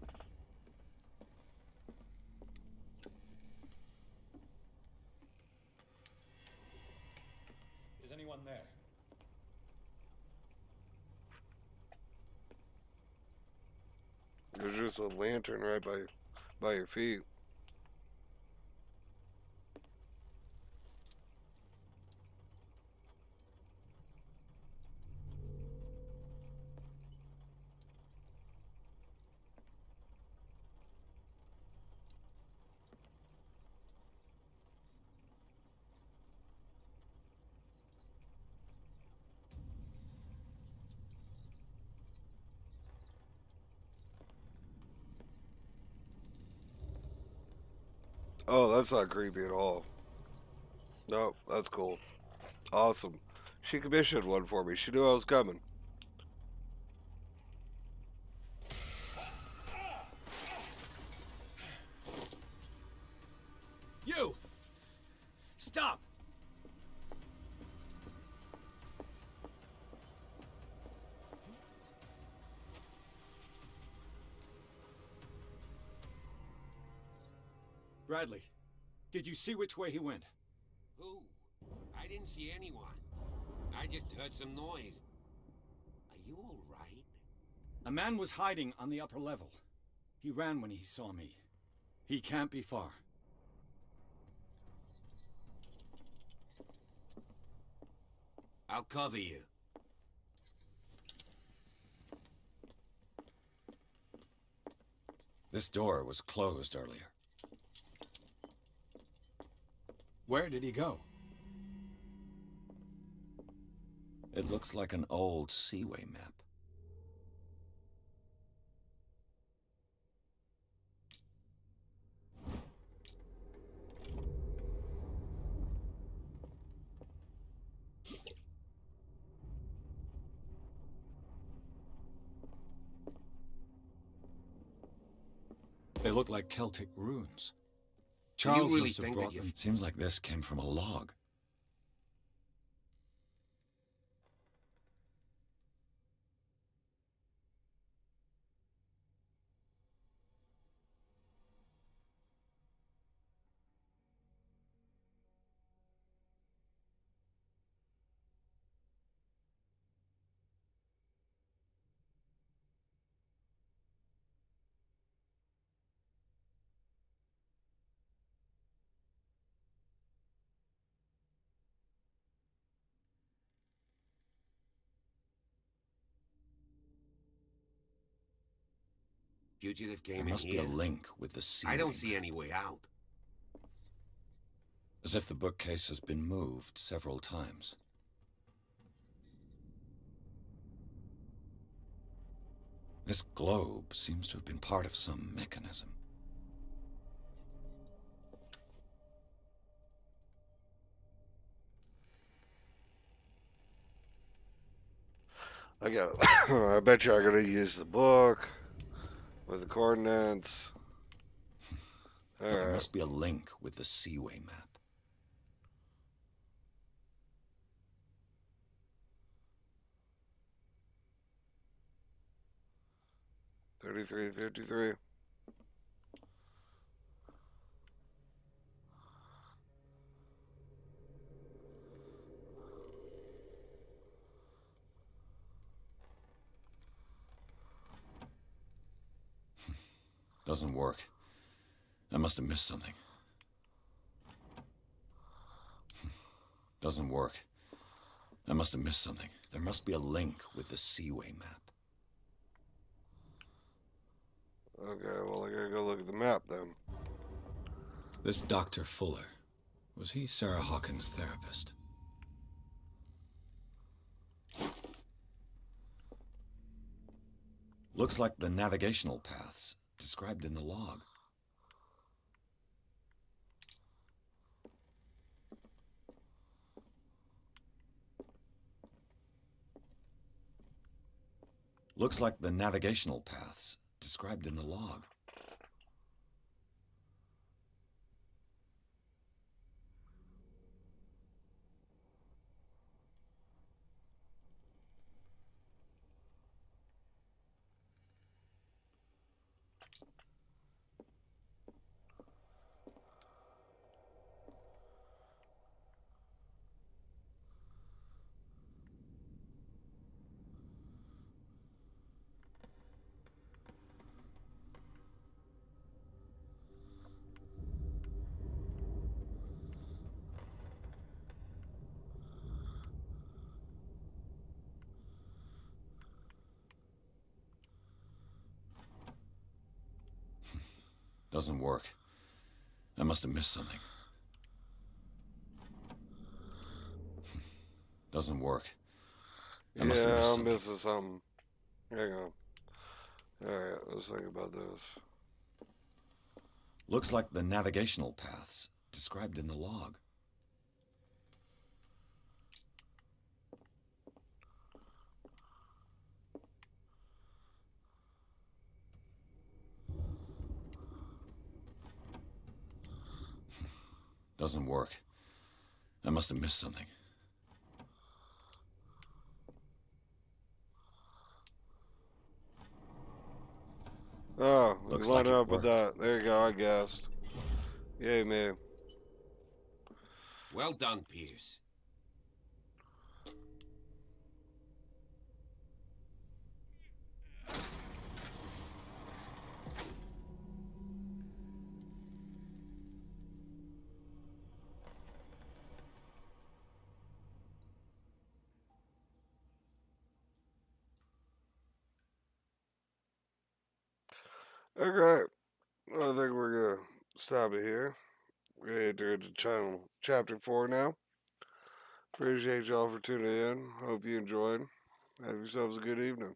Is anyone there? There's just a lantern right by your feet. Oh, that's not creepy at all. No, that's cool. Awesome. She commissioned one for me. She knew I was coming. You! Stop! Bradley, did you see which way he went? Who? I didn't see anyone. I just heard some noise. Are you all right? A man was hiding on the upper level. He ran when he saw me. He can't be far. I'll cover you. This door was closed earlier. Where did he go? It looks like an old Seaway map. They look like Celtic runes. Charles really must have think that brought them. Seems like this came from a log. Fugitive came There in must be here. a link with the sea. I don't see any way out. As if the bookcase has been moved several times. This globe seems to have been part of some mechanism. I got. I bet you I'm gonna use the book with the coordinates. But there must be a link with the Seaway map. $33.53. Doesn't work. I must have missed something. Doesn't work. I must have missed something. There must be a link with the Seaway map. Okay, well, I gotta go look at the map then. This Dr. Fuller, was he Sarah Hawkins' therapist? Looks like the navigational paths described in the log. Looks like the navigational paths described in the log. Doesn't work. I must have missed something. Doesn't work. I must have missed I'm something. missing something. Hang on. Alright, let's think about this. Looks like the navigational paths described in the log. Doesn't work. I must have missed something. Oh, we Looks line like it up with worked. that. There you go, I guessed. Yay, me. Well done, Pierce. Okay, I think we're gonna stop it here. We're gonna enter into chapter 4 now. Appreciate y'all for tuning in. Hope you enjoyed. Have yourselves a good evening.